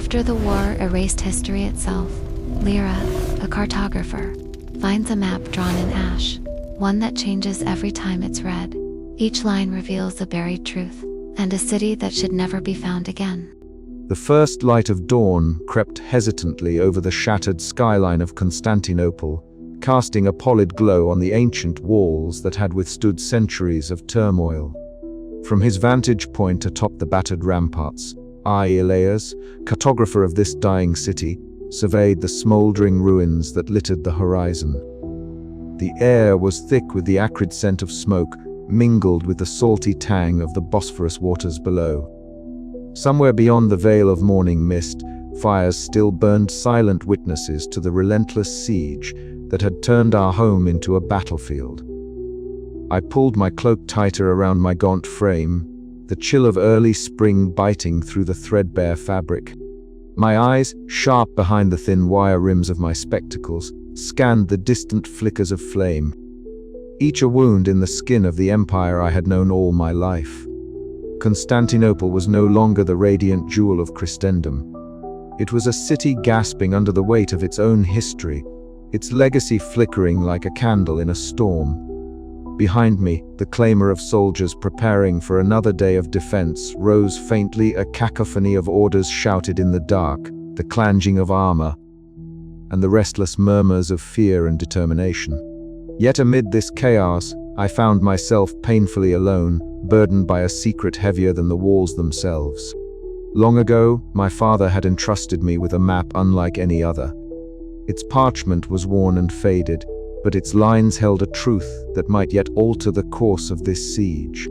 After the war erased history itself, Lyra, a cartographer, finds a map drawn in ash, one that changes every time it's read. Each line reveals a buried truth, and a city that should never be found again. The first light of dawn crept hesitantly over the shattered skyline of Constantinople, casting a pallid glow on the ancient walls that had withstood centuries of turmoil. From his vantage point atop the battered ramparts, I, Elias, cartographer of this dying city, surveyed the smoldering ruins that littered the horizon. The air was thick with the acrid scent of smoke, mingled with the salty tang of the Bosphorus waters below. Somewhere beyond the veil of morning mist, fires still burned, silent witnesses to the relentless siege that had turned our home into a battlefield. I pulled my cloak tighter around my gaunt frame, the chill of early spring biting through the threadbare fabric. My eyes, sharp behind the thin wire rims of my spectacles, scanned the distant flickers of flame, each a wound in the skin of the empire I had known all my life. Constantinople was no longer the radiant jewel of Christendom. It was a city gasping under the weight of its own history, its legacy flickering like a candle in a storm. Behind me, the clamor of soldiers preparing for another day of defense rose faintly, a cacophony of orders shouted in the dark, the clanging of armor, and the restless murmurs of fear and determination. Yet amid this chaos, I found myself painfully alone, burdened by a secret heavier than the walls themselves. Long ago, my father had entrusted me with a map unlike any other. Its parchment was worn and faded, but its lines held a truth that might yet alter the course of this siege.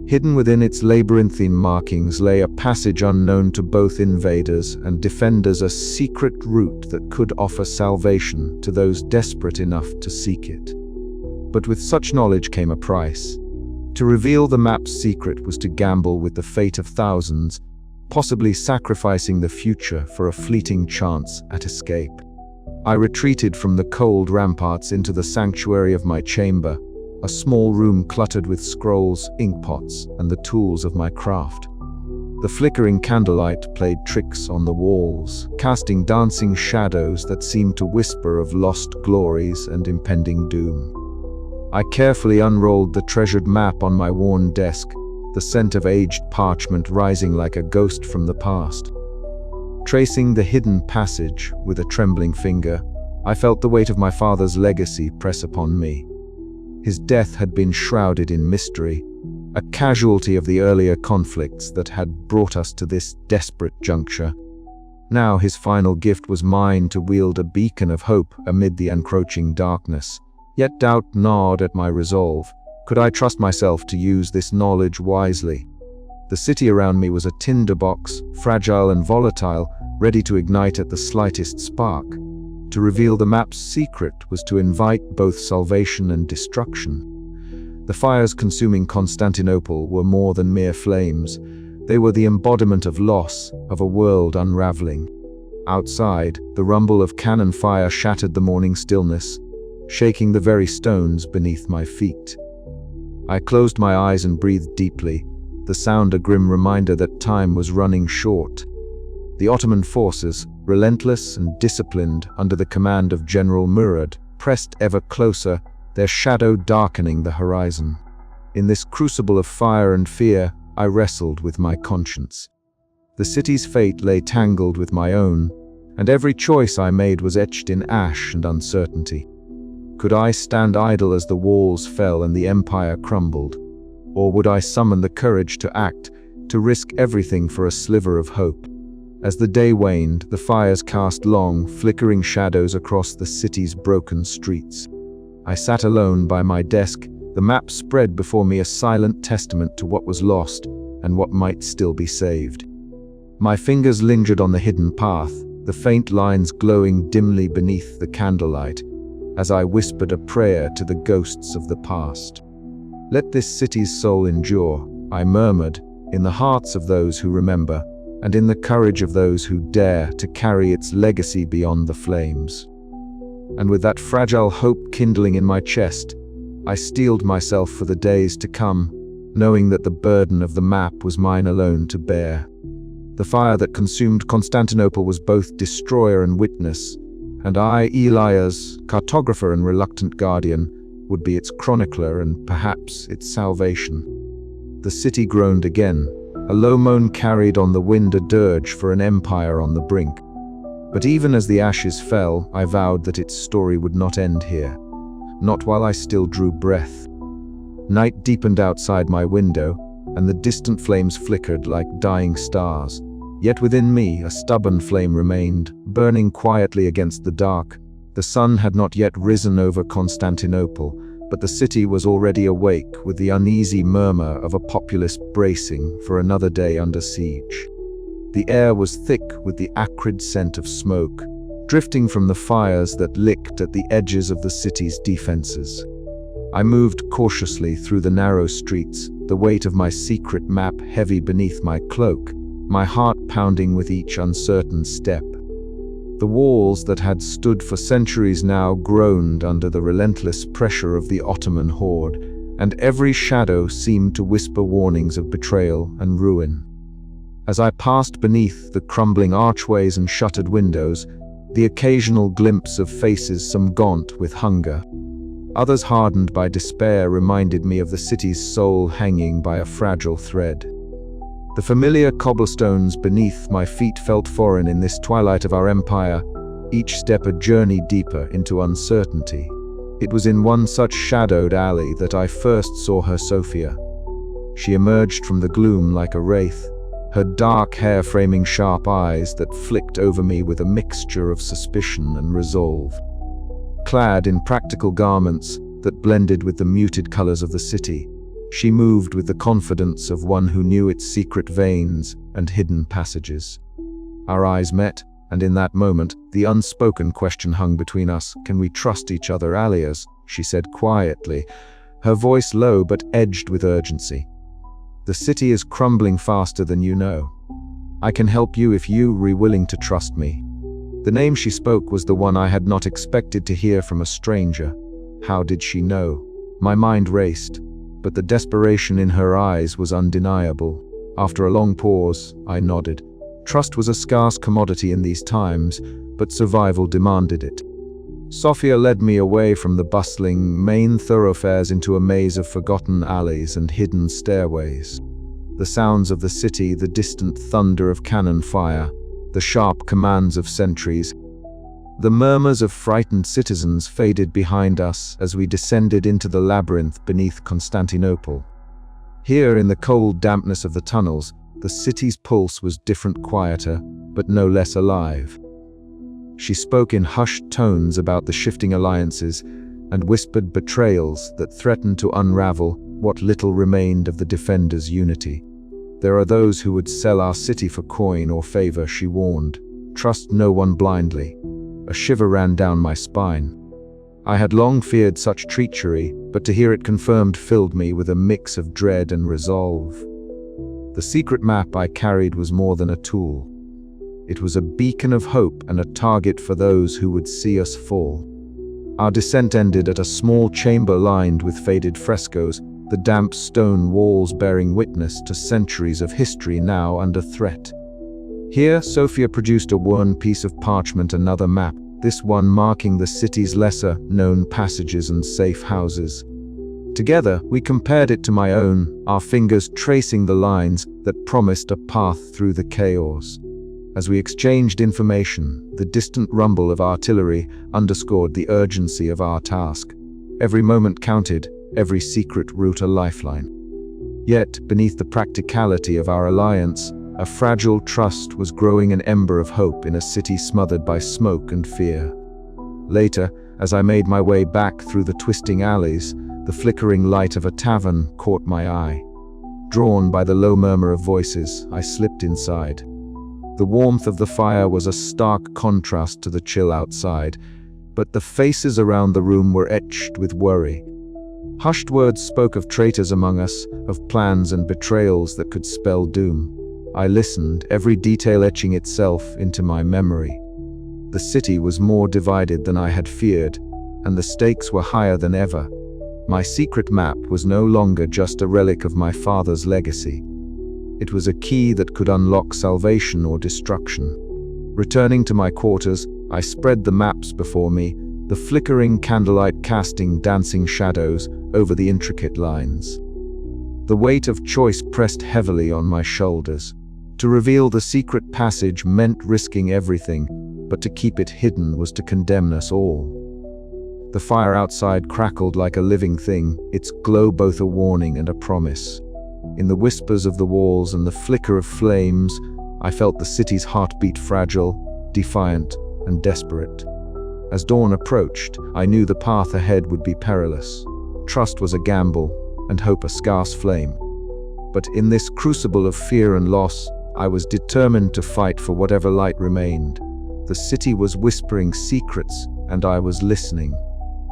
Hidden within its labyrinthine markings lay a passage unknown to both invaders and defenders, a secret route that could offer salvation to those desperate enough to seek it. But with such knowledge came a price. To reveal the map's secret was to gamble with the fate of thousands, possibly sacrificing the future for a fleeting chance at escape. I retreated from the cold ramparts into the sanctuary of my chamber, a small room cluttered with scrolls, inkpots, and the tools of my craft. The flickering candlelight played tricks on the walls, casting dancing shadows that seemed to whisper of lost glories and impending doom. I carefully unrolled the treasured map on my worn desk, the scent of aged parchment rising like a ghost from the past. Tracing the hidden passage with a trembling finger, I felt the weight of my father's legacy press upon me. His death had been shrouded in mystery, a casualty of the earlier conflicts that had brought us to this desperate juncture. Now his final gift was mine to wield a beacon of hope amid the encroaching darkness. Yet doubt gnawed at my resolve. Could I trust myself to use this knowledge wisely? The city around me was a tinderbox, fragile and volatile, ready to ignite at the slightest spark. To reveal the map's secret was to invite both salvation and destruction. The fires consuming Constantinople were more than mere flames. They were the embodiment of loss, of a world unraveling. Outside, the rumble of cannon fire shattered the morning stillness, shaking the very stones beneath my feet. I closed my eyes and breathed deeply, the sound a grim reminder that time was running short. The Ottoman forces, relentless and disciplined under the command of General Murad, pressed ever closer, their shadow darkening the horizon. In this crucible of fire and fear, I wrestled with my conscience. The city's fate lay tangled with my own, and every choice I made was etched in ash and uncertainty. Could I stand idle as the walls fell and the empire crumbled? Or would I summon the courage to act, to risk everything for a sliver of hope? As the day waned, the fires cast long, flickering shadows across the city's broken streets. I sat alone by my desk, the map spread before me, a silent testament to what was lost and what might still be saved. My fingers lingered on the hidden path, the faint lines glowing dimly beneath the candlelight, as I whispered a prayer to the ghosts of the past. "Let this city's soul endure," I murmured, "in the hearts of those who remember, and in the courage of those who dare to carry its legacy beyond the flames." And with that fragile hope kindling in my chest, I steeled myself for the days to come, knowing that the burden of the map was mine alone to bear. The fire that consumed Constantinople was both destroyer and witness, and I, Elias, cartographer and reluctant guardian, would be its chronicler and perhaps its salvation. The city groaned again. A low moan carried on the wind a dirge for an empire on the brink. But even as the ashes fell, I vowed that its story would not end here. Not while I still drew breath. Night deepened outside my window, and the distant flames flickered like dying stars. Yet within me, a stubborn flame remained, burning quietly against the dark. The sun had not yet risen over Constantinople, but the city was already awake with the uneasy murmur of a populace bracing for another day under siege. The air was thick with the acrid scent of smoke, drifting from the fires that licked at the edges of the city's defenses. I moved cautiously through the narrow streets, the weight of my secret map heavy beneath my cloak, my heart pounding with each uncertain step. The walls that had stood for centuries now groaned under the relentless pressure of the Ottoman horde, and every shadow seemed to whisper warnings of betrayal and ruin. As I passed beneath the crumbling archways and shuttered windows, the occasional glimpse of faces, some gaunt with hunger, others hardened by despair, reminded me of the city's soul hanging by a fragile thread. The familiar cobblestones beneath my feet felt foreign in this twilight of our empire, each step a journey deeper into uncertainty. It was in one such shadowed alley that I first saw her Sophia. She emerged from the gloom like a wraith, her dark hair framing sharp eyes that flicked over me with a mixture of suspicion and resolve. Clad in practical garments that blended with the muted colors of the city, she moved with the confidence of one who knew its secret veins and hidden passages. Our eyes met, and in that moment, the unspoken question hung between us. "Can we trust each other, Alias?" she said quietly, her voice low but edged with urgency. "The city is crumbling faster than you know. I can help you if you are willing to trust me." The name she spoke was the one I had not expected to hear from a stranger. How did she know? My mind raced, but the desperation in her eyes was undeniable. After a long pause, I nodded. Trust was a scarce commodity in these times, but survival demanded it. Sophia led me away from the bustling main thoroughfares into a maze of forgotten alleys and hidden stairways. The sounds of the city, the distant thunder of cannon fire, the sharp commands of sentries, the murmurs of frightened citizens faded behind us as we descended into the labyrinth beneath Constantinople. Here, in the cold dampness of the tunnels, the city's pulse was different, quieter, but no less alive. She spoke in hushed tones about the shifting alliances and whispered betrayals that threatened to unravel what little remained of the defenders' unity. "There are those who would sell our city for coin or favor," she warned. "Trust no one blindly." A shiver ran down my spine. I had long feared such treachery, but to hear it confirmed filled me with a mix of dread and resolve. The secret map I carried was more than a tool. It was a beacon of hope and a target for those who would see us fall. Our descent ended at a small chamber lined with faded frescoes, the damp stone walls bearing witness to centuries of history now under threat. Here, Sophia produced a worn piece of parchment, another map, this one marking the city's lesser-known passages and safe houses. Together, we compared it to my own, our fingers tracing the lines that promised a path through the chaos. As we exchanged information, the distant rumble of artillery underscored the urgency of our task. Every moment counted, every secret route a lifeline. Yet, beneath the practicality of our alliance, a fragile trust was growing, an ember of hope in a city smothered by smoke and fear. Later, as I made my way back through the twisting alleys, the flickering light of a tavern caught my eye. Drawn by the low murmur of voices, I slipped inside. The warmth of the fire was a stark contrast to the chill outside, but the faces around the room were etched with worry. Hushed words spoke of traitors among us, of plans and betrayals that could spell doom. I listened, every detail etching itself into my memory. The city was more divided than I had feared, and the stakes were higher than ever. My secret map was no longer just a relic of my father's legacy. It was a key that could unlock salvation or destruction. Returning to my quarters, I spread the maps before me, the flickering candlelight casting dancing shadows over the intricate lines. The weight of choice pressed heavily on my shoulders. To reveal the secret passage meant risking everything, but to keep it hidden was to condemn us all. The fire outside crackled like a living thing, its glow both a warning and a promise. In the whispers of the walls and the flicker of flames, I felt the city's heartbeat fragile, defiant, and desperate. As dawn approached, I knew the path ahead would be perilous. Trust was a gamble, and hope a scarce flame. But in this crucible of fear and loss, I was determined to fight for whatever light remained. The city was whispering secrets, and I was listening.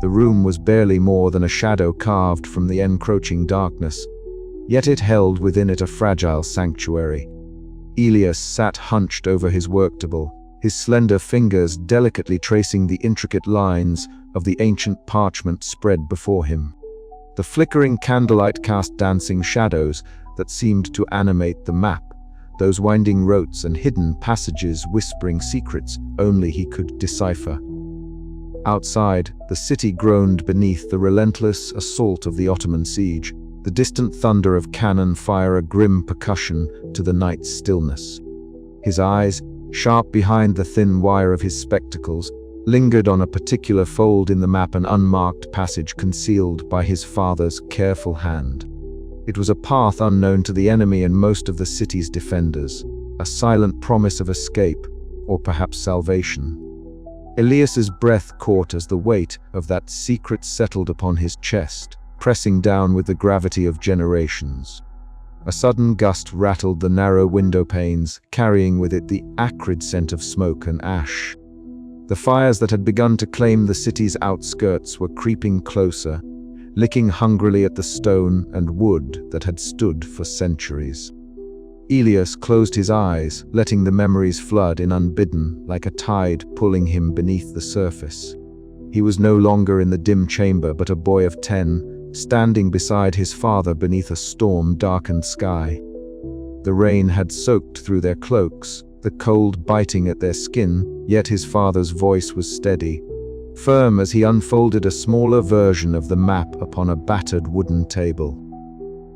The room was barely more than a shadow carved from the encroaching darkness, yet it held within it a fragile sanctuary. Elias sat hunched over his work table, his slender fingers delicately tracing the intricate lines of the ancient parchment spread before him. The flickering candlelight cast dancing shadows that seemed to animate the map, those winding roads and hidden passages whispering secrets only he could decipher. Outside, the city groaned beneath the relentless assault of the Ottoman siege, the distant thunder of cannon fire a grim percussion to the night's stillness. His eyes, sharp behind the thin wire of his spectacles, lingered on a particular fold in the map, an unmarked passage concealed by his father's careful hand. It was a path unknown to the enemy and most of the city's defenders, a silent promise of escape, or perhaps salvation. Elias's breath caught as the weight of that secret settled upon his chest, pressing down with the gravity of generations. A sudden gust rattled the narrow window panes, carrying with it the acrid scent of smoke and ash. The fires that had begun to claim the city's outskirts were creeping closer, licking hungrily at the stone and wood that had stood for centuries. Elias closed his eyes, letting the memories flood in unbidden, like a tide pulling him beneath the surface. He was no longer in the dim chamber, but a boy of 10, standing beside his father beneath a storm-darkened sky. The rain had soaked through their cloaks, the cold biting at their skin, yet his father's voice was steady, firm as he unfolded a smaller version of the map upon a battered wooden table.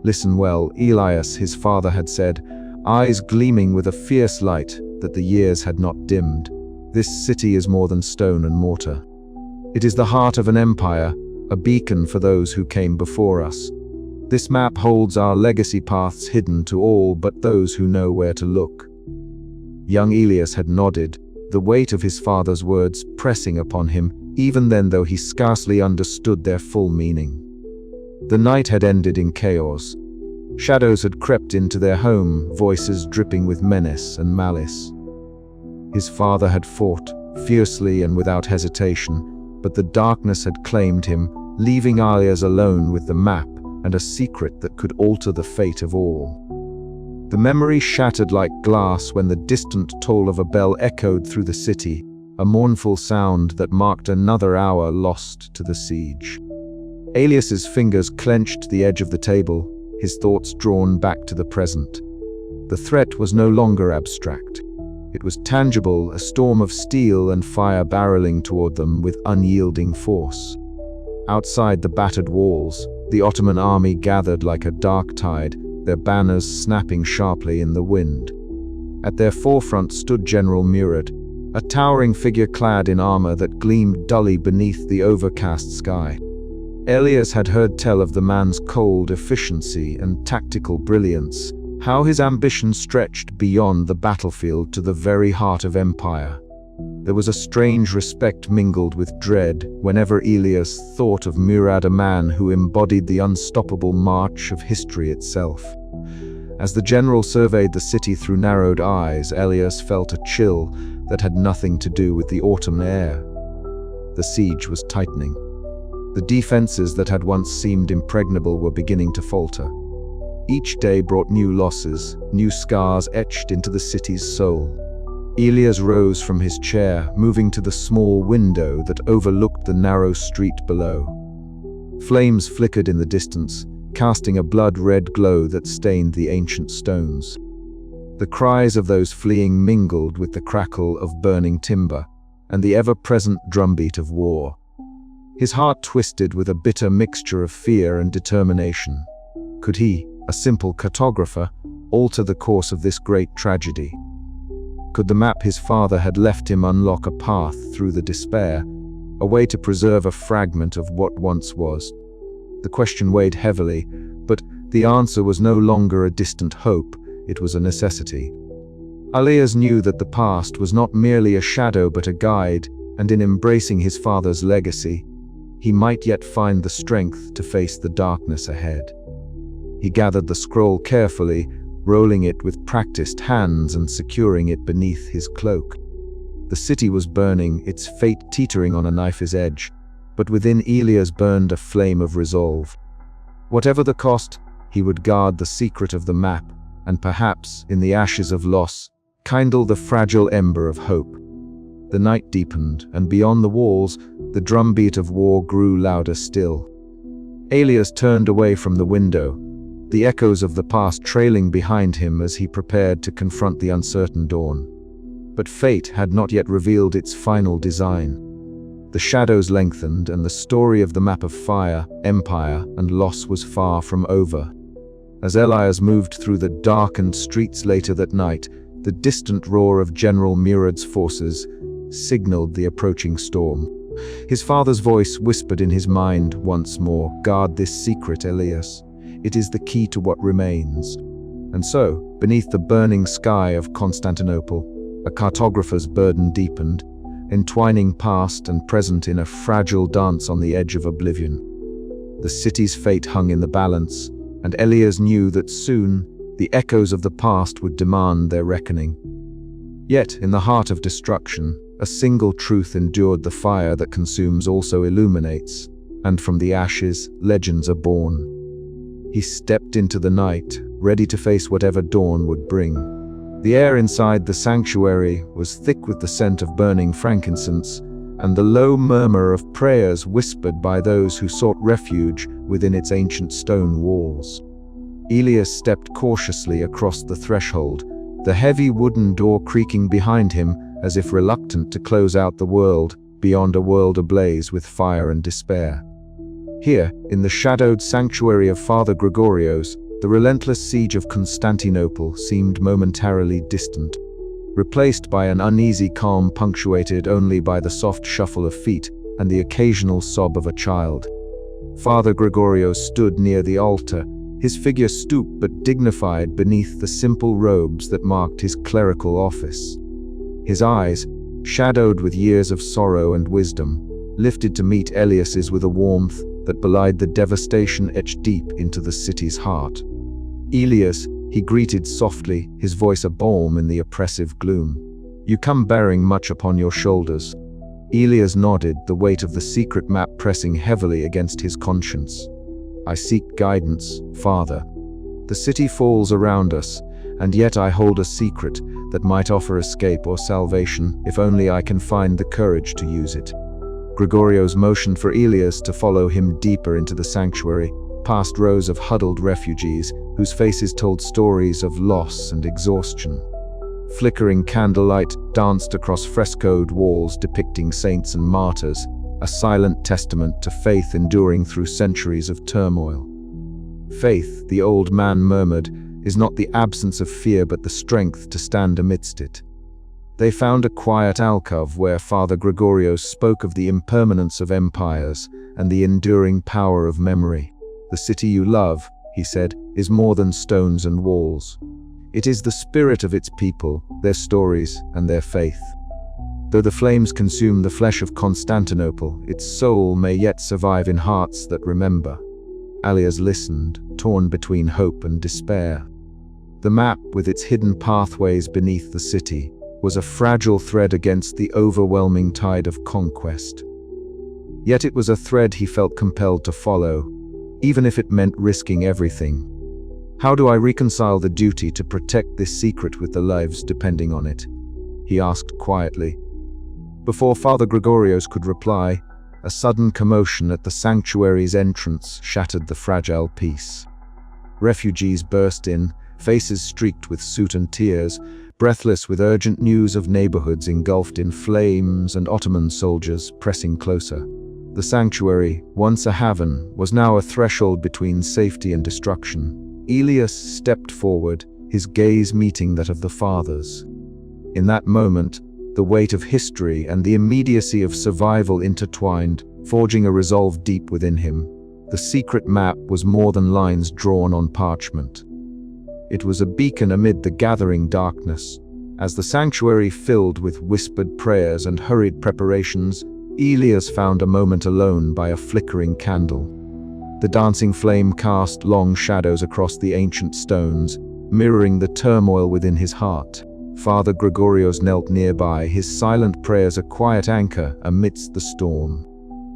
"Listen well, Elias," his father had said, eyes gleaming with a fierce light that the years had not dimmed. "This city is more than stone and mortar. It is the heart of an empire, a beacon for those who came before us. This map holds our legacy paths hidden to all but those who know where to look." Young Elias had nodded, the weight of his father's words pressing upon him, even then though he scarcely understood their full meaning. The night had ended in chaos. Shadows had crept into their home, voices dripping with menace and malice. His father had fought, fiercely and without hesitation, but the darkness had claimed him, leaving Elias alone with the map and a secret that could alter the fate of all. The memory shattered like glass when the distant toll of a bell echoed through the city, a mournful sound that marked another hour lost to the siege. Elias's fingers clenched the edge of the table, his thoughts drawn back to the present. The threat was no longer abstract. It was tangible, a storm of steel and fire barreling toward them with unyielding force. Outside the battered walls, the Ottoman army gathered like a dark tide, their banners snapping sharply in the wind. At their forefront stood General Murad, a towering figure clad in armor that gleamed dully beneath the overcast sky. Elias had heard tell of the man's cold efficiency and tactical brilliance, how his ambition stretched beyond the battlefield to the very heart of empire. There was a strange respect mingled with dread whenever Elias thought of Murad, a man who embodied the unstoppable march of history itself. As the general surveyed the city through narrowed eyes, Elias felt a chill that had nothing to do with the autumn air. The siege was tightening. The defenses that had once seemed impregnable were beginning to falter. Each day brought new losses, new scars etched into the city's soul. Elias rose from his chair, moving to the small window that overlooked the narrow street below. Flames flickered in the distance, casting a blood-red glow that stained the ancient stones. The cries of those fleeing mingled with the crackle of burning timber and the ever-present drumbeat of war. His heart twisted with a bitter mixture of fear and determination. Could he, a simple cartographer, alter the course of this great tragedy? Could the map his father had left him unlock a path through the despair, a way to preserve a fragment of what once was? The question weighed heavily, but the answer was no longer a distant hope, it was a necessity. Elias knew that the past was not merely a shadow but a guide, and in embracing his father's legacy, he might yet find the strength to face the darkness ahead. He gathered the scroll carefully, rolling it with practiced hands and securing it beneath his cloak. The city was burning, its fate teetering on a knife's edge, but within Elias burned a flame of resolve. Whatever the cost, he would guard the secret of the map, and perhaps, in the ashes of loss, kindle the fragile ember of hope. The night deepened, and beyond the walls, the drumbeat of war grew louder still. Elias turned away from the window, the echoes of the past trailing behind him as he prepared to confront the uncertain dawn. But fate had not yet revealed its final design. The shadows lengthened, and the story of the map of fire, empire, and loss was far from over. As Elias moved through the darkened streets later that night, the distant roar of General Murad's forces signaled the approaching storm. His father's voice whispered in his mind once more, "Guard this secret, Elias. It is the key to what remains." And so, beneath the burning sky of Constantinople, a cartographer's burden deepened, entwining past and present in a fragile dance on the edge of oblivion. The city's fate hung in the balance, and Elias knew that soon the echoes of the past would demand their reckoning. Yet, in the heart of destruction, a single truth endured. The fire that consumes also illuminates, and from the ashes, legends are born. He stepped into the night, ready to face whatever dawn would bring. The air inside the sanctuary was thick with the scent of burning frankincense, and the low murmur of prayers whispered by those who sought refuge within its ancient stone walls. Elias stepped cautiously across the threshold, the heavy wooden door creaking behind him as if reluctant to close out the world beyond a world ablaze with fire and despair. Here, in the shadowed sanctuary of Father Gregorios, the relentless siege of Constantinople seemed momentarily distant, replaced by an uneasy calm punctuated only by the soft shuffle of feet and the occasional sob of a child. Father Gregorios stood near the altar, his figure stooped but dignified beneath the simple robes that marked his clerical office. His eyes, shadowed with years of sorrow and wisdom, lifted to meet Elias's with a warmth that belied the devastation etched deep into the city's heart. "Elias," he greeted softly, his voice a balm in the oppressive gloom. "You come bearing much upon your shoulders." Elias nodded, the weight of the secret map pressing heavily against his conscience. "I seek guidance, Father. The city falls around us, and yet I hold a secret that might offer escape or salvation if only I can find the courage to use it." Gregorios motioned for Elias to follow him deeper into the sanctuary, past rows of huddled refugees whose faces told stories of loss and exhaustion. Flickering candlelight danced across frescoed walls depicting saints and martyrs, a silent testament to faith enduring through centuries of turmoil. "Faith," the old man murmured, "is not the absence of fear but the strength to stand amidst it." They found a quiet alcove where Father Gregorios spoke of the impermanence of empires and the enduring power of memory. "The city you love," he said, "is more than stones and walls. It is the spirit of its people, their stories, and their faith. Though the flames consume the flesh of Constantinople, its soul may yet survive in hearts that remember." Elias listened, torn between hope and despair. The map, with its hidden pathways beneath the city, was a fragile thread against the overwhelming tide of conquest. Yet it was a thread he felt compelled to follow, even if it meant risking everything. "How do I reconcile the duty to protect this secret with the lives depending on it?" he asked quietly. Before Father Gregorios could reply, a sudden commotion at the sanctuary's entrance shattered the fragile peace. Refugees burst in, faces streaked with soot and tears, breathless with urgent news of neighborhoods engulfed in flames and Ottoman soldiers pressing closer. The sanctuary, once a haven, was now a threshold between safety and destruction. Elias stepped forward, his gaze meeting that of the fathers. In that moment, the weight of history and the immediacy of survival intertwined, forging a resolve deep within him. The secret map was more than lines drawn on parchment. It was a beacon amid the gathering darkness. As the sanctuary filled with whispered prayers and hurried preparations, Elias found a moment alone by a flickering candle. The dancing flame cast long shadows across the ancient stones, mirroring the turmoil within his heart. Father Gregorios knelt nearby, his silent prayers a quiet anchor amidst the storm.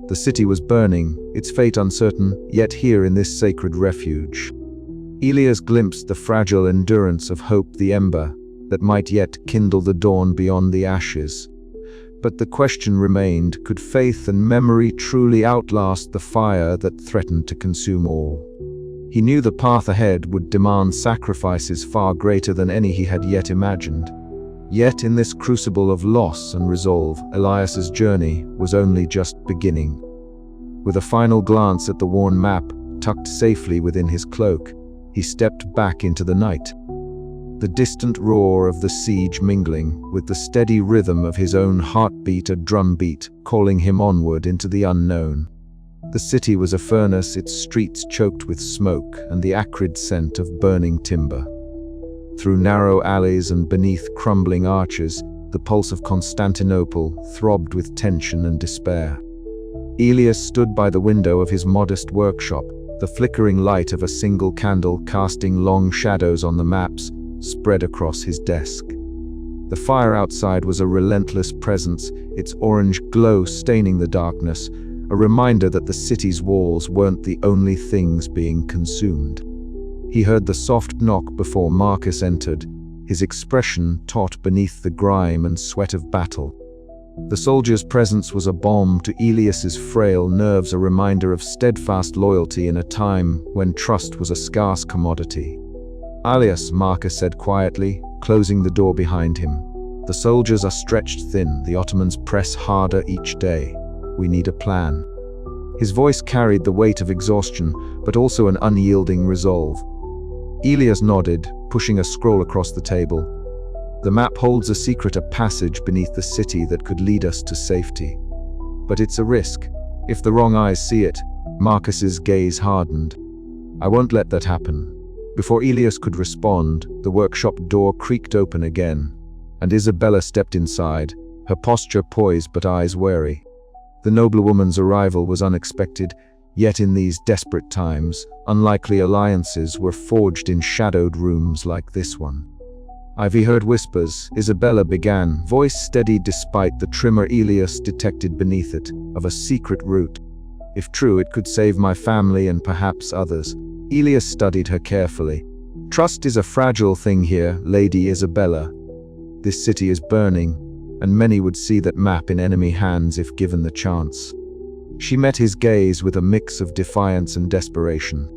The city was burning, its fate uncertain, yet here in this sacred refuge, Elias glimpsed the fragile endurance of hope, the ember that might yet kindle the dawn beyond the ashes. But the question remained, could faith and memory truly outlast the fire that threatened to consume all? He knew the path ahead would demand sacrifices far greater than any he had yet imagined. Yet in this crucible of loss and resolve, Elias's journey was only just beginning. With a final glance at the worn map, tucked safely within his cloak, he stepped back into the night. The distant roar of the siege mingling with the steady rhythm of his own heartbeat, a drumbeat, calling him onward into the unknown. The city was a furnace, its streets choked with smoke and the acrid scent of burning timber. Through narrow alleys and beneath crumbling arches, the pulse of Constantinople throbbed with tension and despair. Elias stood by the window of his modest workshop, the flickering light of a single candle casting long shadows on the maps spread across his desk. The fire outside was a relentless presence, its orange glow staining the darkness, a reminder that the city's walls weren't the only things being consumed. He heard the soft knock before Marcus entered, his expression taut beneath the grime and sweat of battle. The soldier's presence was a balm to Elias's frail nerves, a reminder of steadfast loyalty in a time when trust was a scarce commodity. "Alias," Marcus said quietly, closing the door behind him. "The soldiers are stretched thin, the Ottomans press harder each day. We need a plan." His voice carried the weight of exhaustion, but also an unyielding resolve. Elias nodded, pushing a scroll across the table. "The map holds a secret, a passage beneath the city that could lead us to safety. But it's a risk. If the wrong eyes see it," Marcus's gaze hardened. "I won't let that happen." Before Elias could respond, the workshop door creaked open again, and Isabella stepped inside, her posture poised but eyes wary. The noblewoman's arrival was unexpected, yet in these desperate times, unlikely alliances were forged in shadowed rooms like this one. "I've heard whispers," Isabella began, voice steady despite the tremor Elias detected beneath it, "of a secret route. If true, it could save my family and perhaps others." Elias studied her carefully. "Trust is a fragile thing here, Lady Isabella. This city is burning, and many would see that map in enemy hands if given the chance." She met his gaze with a mix of defiance and desperation.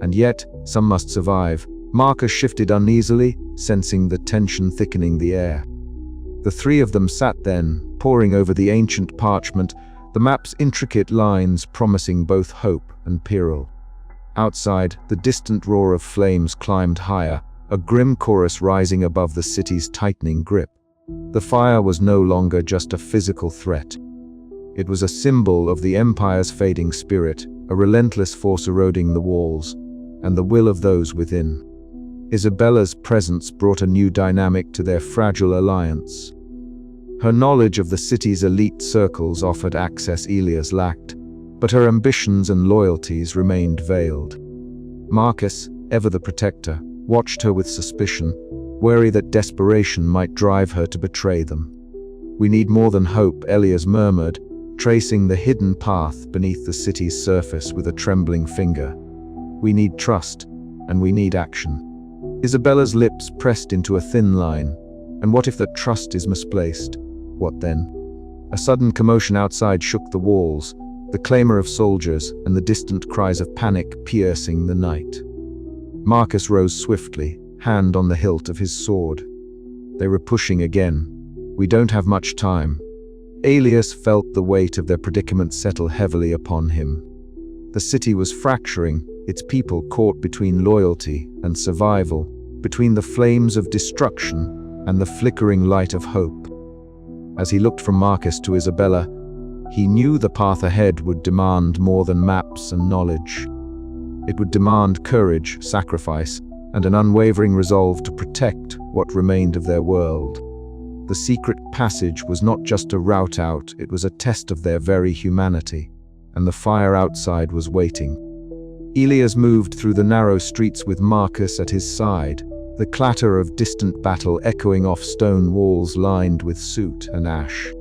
"And yet, some must survive." Marcus shifted uneasily, sensing the tension thickening the air. The three of them sat then, poring over the ancient parchment, the map's intricate lines promising both hope and peril. Outside, the distant roar of flames climbed higher, a grim chorus rising above the city's tightening grip. The fire was no longer just a physical threat. It was a symbol of the Empire's fading spirit, a relentless force eroding the walls, and the will of those within. Isabella's presence brought a new dynamic to their fragile alliance. Her knowledge of the city's elite circles offered access Elias lacked, but her ambitions and loyalties remained veiled. Marcus, ever the protector, watched her with suspicion, wary that desperation might drive her to betray them. "We need more than hope," Elias murmured, tracing the hidden path beneath the city's surface with a trembling finger. "We need trust, and we need action." Isabella's lips pressed into a thin line. "And what if that trust is misplaced? What then?" A sudden commotion outside shook the walls, the clamor of soldiers and the distant cries of panic piercing the night. Marcus rose swiftly, hand on the hilt of his sword. They were pushing again. "We don't have much time." Elias felt the weight of their predicament settle heavily upon him. The city was fracturing, its people caught between loyalty and survival, between the flames of destruction and the flickering light of hope. As he looked from Marcus to Isabella, he knew the path ahead would demand more than maps and knowledge. It would demand courage, sacrifice, and an unwavering resolve to protect what remained of their world. The secret passage was not just a route out, it was a test of their very humanity, and the fire outside was waiting. Elias moved through the narrow streets with Marcus at his side, the clatter of distant battle echoing off stone walls lined with soot and ash.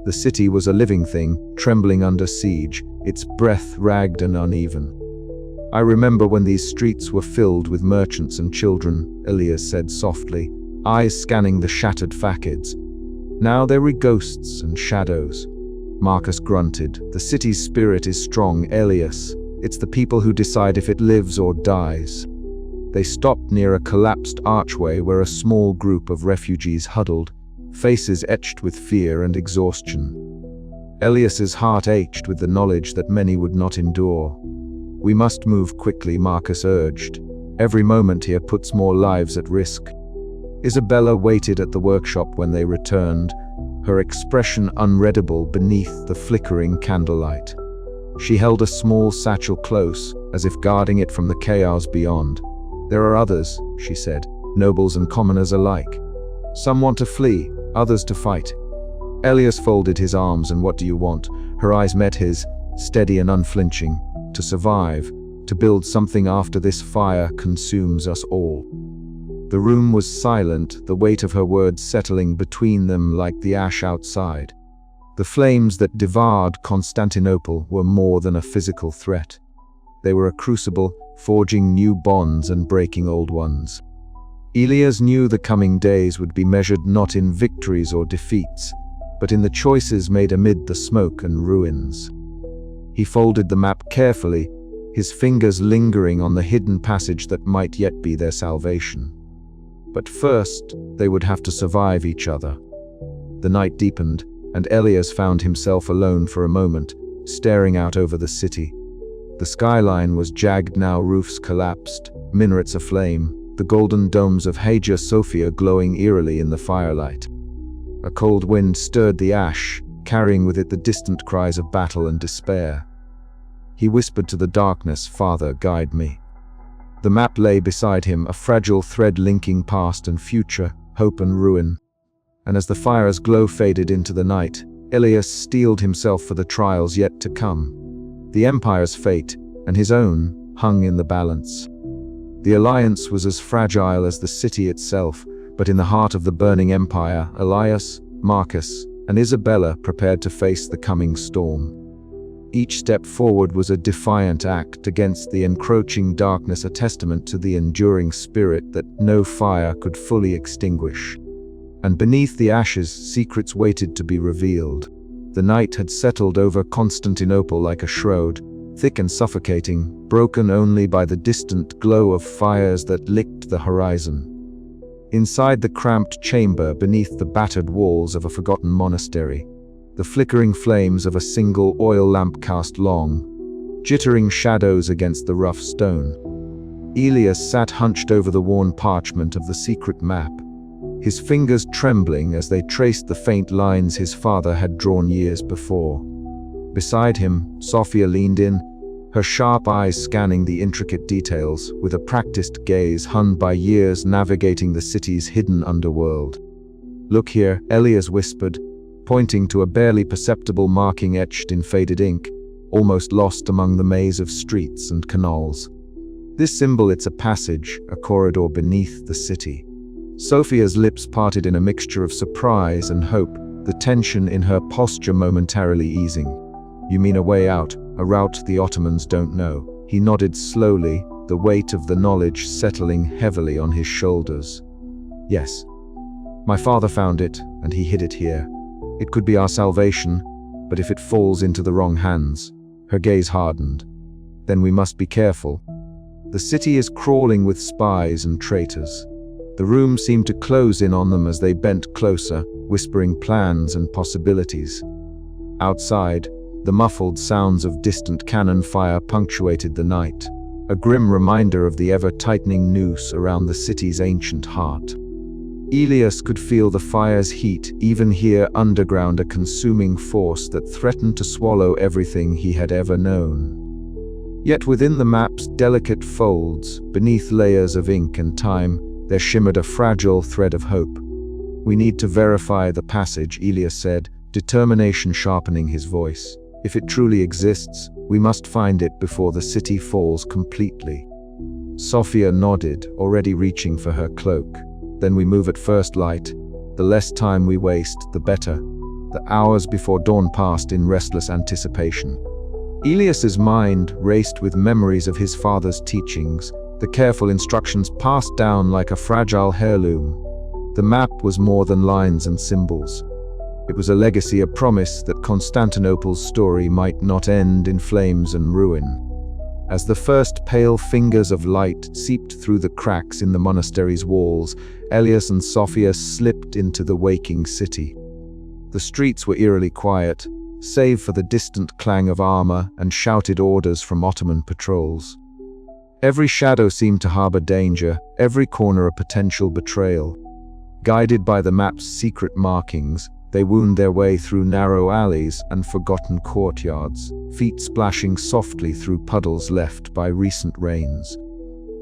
The city was a living thing, trembling under siege, its breath ragged and uneven. "I remember when these streets were filled with merchants and children," Elias said softly, eyes scanning the shattered facades. "Now there were ghosts and shadows." Marcus grunted. "The city's spirit is strong, Elias. It's the people who decide if it lives or dies." They stopped near a collapsed archway where a small group of refugees huddled, faces etched with fear and exhaustion. Elias's heart ached with the knowledge that many would not endure. "We must move quickly," Marcus urged. "Every moment here puts more lives at risk." Isabella waited at the workshop when they returned, her expression unreadable beneath the flickering candlelight. She held a small satchel close, as if guarding it from the chaos beyond. "There are others," she said, "nobles and commoners alike. Some want to flee, others to fight." Elias folded his arms. "And what do you want?" Her eyes met his, steady and unflinching. "To survive, to build something after this fire consumes us all." The room was silent, the weight of her words settling between them like the ash outside. The flames that devoured Constantinople were more than a physical threat. They were a crucible, forging new bonds and breaking old ones. Elias knew the coming days would be measured not in victories or defeats, but in the choices made amid the smoke and ruins. He folded the map carefully, his fingers lingering on the hidden passage that might yet be their salvation. But first, they would have to survive each other. The night deepened, and Elias found himself alone for a moment, staring out over the city. The skyline was jagged now, roofs collapsed, minarets aflame, the golden domes of Hagia Sophia glowing eerily in the firelight. A cold wind stirred the ash, carrying with it the distant cries of battle and despair. He whispered to the darkness, "Father, guide me." The map lay beside him, a fragile thread linking past and future, hope and ruin. And as the fire's glow faded into the night, Elias steeled himself for the trials yet to come. The Empire's fate, and his own, hung in the balance. The alliance was as fragile as the city itself, but in the heart of the burning empire, Elias, Marcus, and Isabella prepared to face the coming storm. Each step forward was a defiant act against the encroaching darkness, a testament to the enduring spirit that no fire could fully extinguish. And beneath the ashes, secrets waited to be revealed. The night had settled over Constantinople like a shroud, thick and suffocating, broken only by the distant glow of fires that licked the horizon. Inside the cramped chamber beneath the battered walls of a forgotten monastery, the flickering flames of a single oil lamp cast long, jittering shadows against the rough stone. Elias sat hunched over the worn parchment of the secret map, his fingers trembling as they traced the faint lines his father had drawn years before. Beside him, Sophia leaned in, her sharp eyes scanning the intricate details, with a practiced gaze honed by years navigating the city's hidden underworld. "Look here," Elias whispered, pointing to a barely perceptible marking etched in faded ink, almost lost among the maze of streets and canals. "This symbol, it's a passage, a corridor beneath the city." Sophia's lips parted in a mixture of surprise and hope, the tension in her posture momentarily easing. "You mean a way out, a route the Ottomans don't know?" He nodded slowly, the weight of the knowledge settling heavily on his shoulders. "Yes. My father found it, and he hid it here. It could be our salvation, but if it falls into the wrong hands," her gaze hardened, "then we must be careful. The city is crawling with spies and traitors. The room seemed to close in on them as they bent closer, whispering plans and possibilities. Outside, the muffled sounds of distant cannon fire punctuated the night, a grim reminder of the ever-tightening noose around the city's ancient heart. Elias could feel the fire's heat, even hear underground a consuming force that threatened to swallow everything he had ever known. Yet within the map's delicate folds, beneath layers of ink and time, there shimmered a fragile thread of hope. "We need to verify the passage," Elias said, determination sharpening his voice. "If it truly exists, we must find it before the city falls completely." Sophia nodded, already reaching for her cloak. "Then we move at first light. The less time we waste, the better." The hours before dawn passed in restless anticipation. Elias's mind raced with memories of his father's teachings, the careful instructions passed down like a fragile heirloom. The map was more than lines and symbols. It was a legacy, a promise that Constantinople's story might not end in flames and ruin. As the first pale fingers of light seeped through the cracks in the monastery's walls, Elias and Sophia slipped into the waking city. The streets were eerily quiet, save for the distant clang of armor and shouted orders from Ottoman patrols. Every shadow seemed to harbor danger, every corner a potential betrayal. Guided by the map's secret markings, they wound their way through narrow alleys and forgotten courtyards, feet splashing softly through puddles left by recent rains.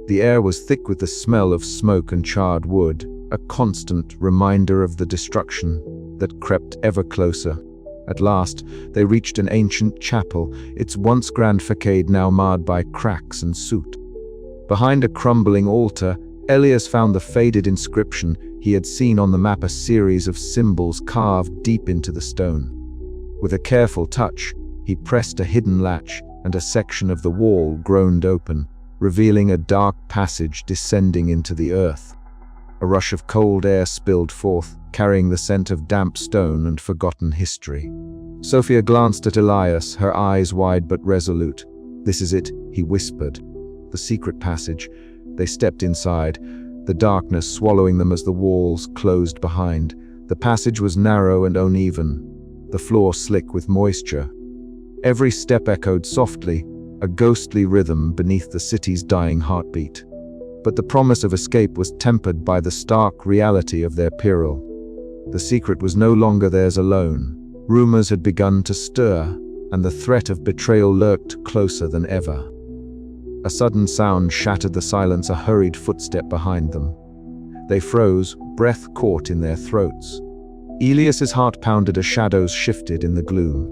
The air was thick with the smell of smoke and charred wood, a constant reminder of the destruction that crept ever closer. At last, they reached an ancient chapel, its once grand facade now marred by cracks and soot. Behind a crumbling altar, Elias found the faded inscription he had seen on the map, a series of symbols carved deep into the stone. With a careful touch, he pressed a hidden latch, and a section of the wall groaned open, revealing a dark passage descending into the earth. A rush of cold air spilled forth, carrying the scent of damp stone and forgotten history. Sophia glanced at Elias, her eyes wide but resolute. "This is it," he whispered. The secret passage. They stepped inside, the darkness swallowing them as the walls closed behind. The passage was narrow and uneven, the floor slick with moisture. Every step echoed softly, a ghostly rhythm beneath the city's dying heartbeat. But the promise of escape was tempered by the stark reality of their peril. The secret was no longer theirs alone. Rumors had begun to stir, and the threat of betrayal lurked closer than ever. A sudden sound shattered the silence, a hurried footstep behind them. They froze, breath caught in their throats. Elias's heart pounded as shadows shifted in the gloom.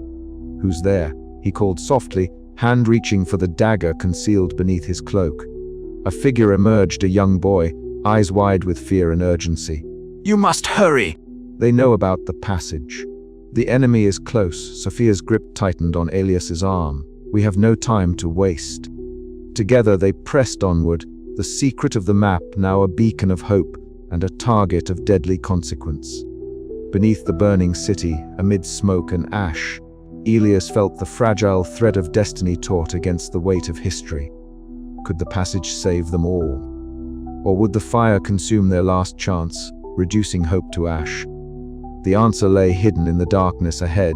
"Who's there?" he called softly, hand reaching for the dagger concealed beneath his cloak. A figure emerged, a young boy, eyes wide with fear and urgency. "You must hurry!" "They know about the passage. The enemy is close." Sophia's grip tightened on Elias's arm. "We have no time to waste." Together they pressed onward, the secret of the map now a beacon of hope and a target of deadly consequence. Beneath the burning city, amid smoke and ash, Elias felt the fragile thread of destiny taut against the weight of history. Could the passage save them all? Or would the fire consume their last chance, reducing hope to ash? The answer lay hidden in the darkness ahead,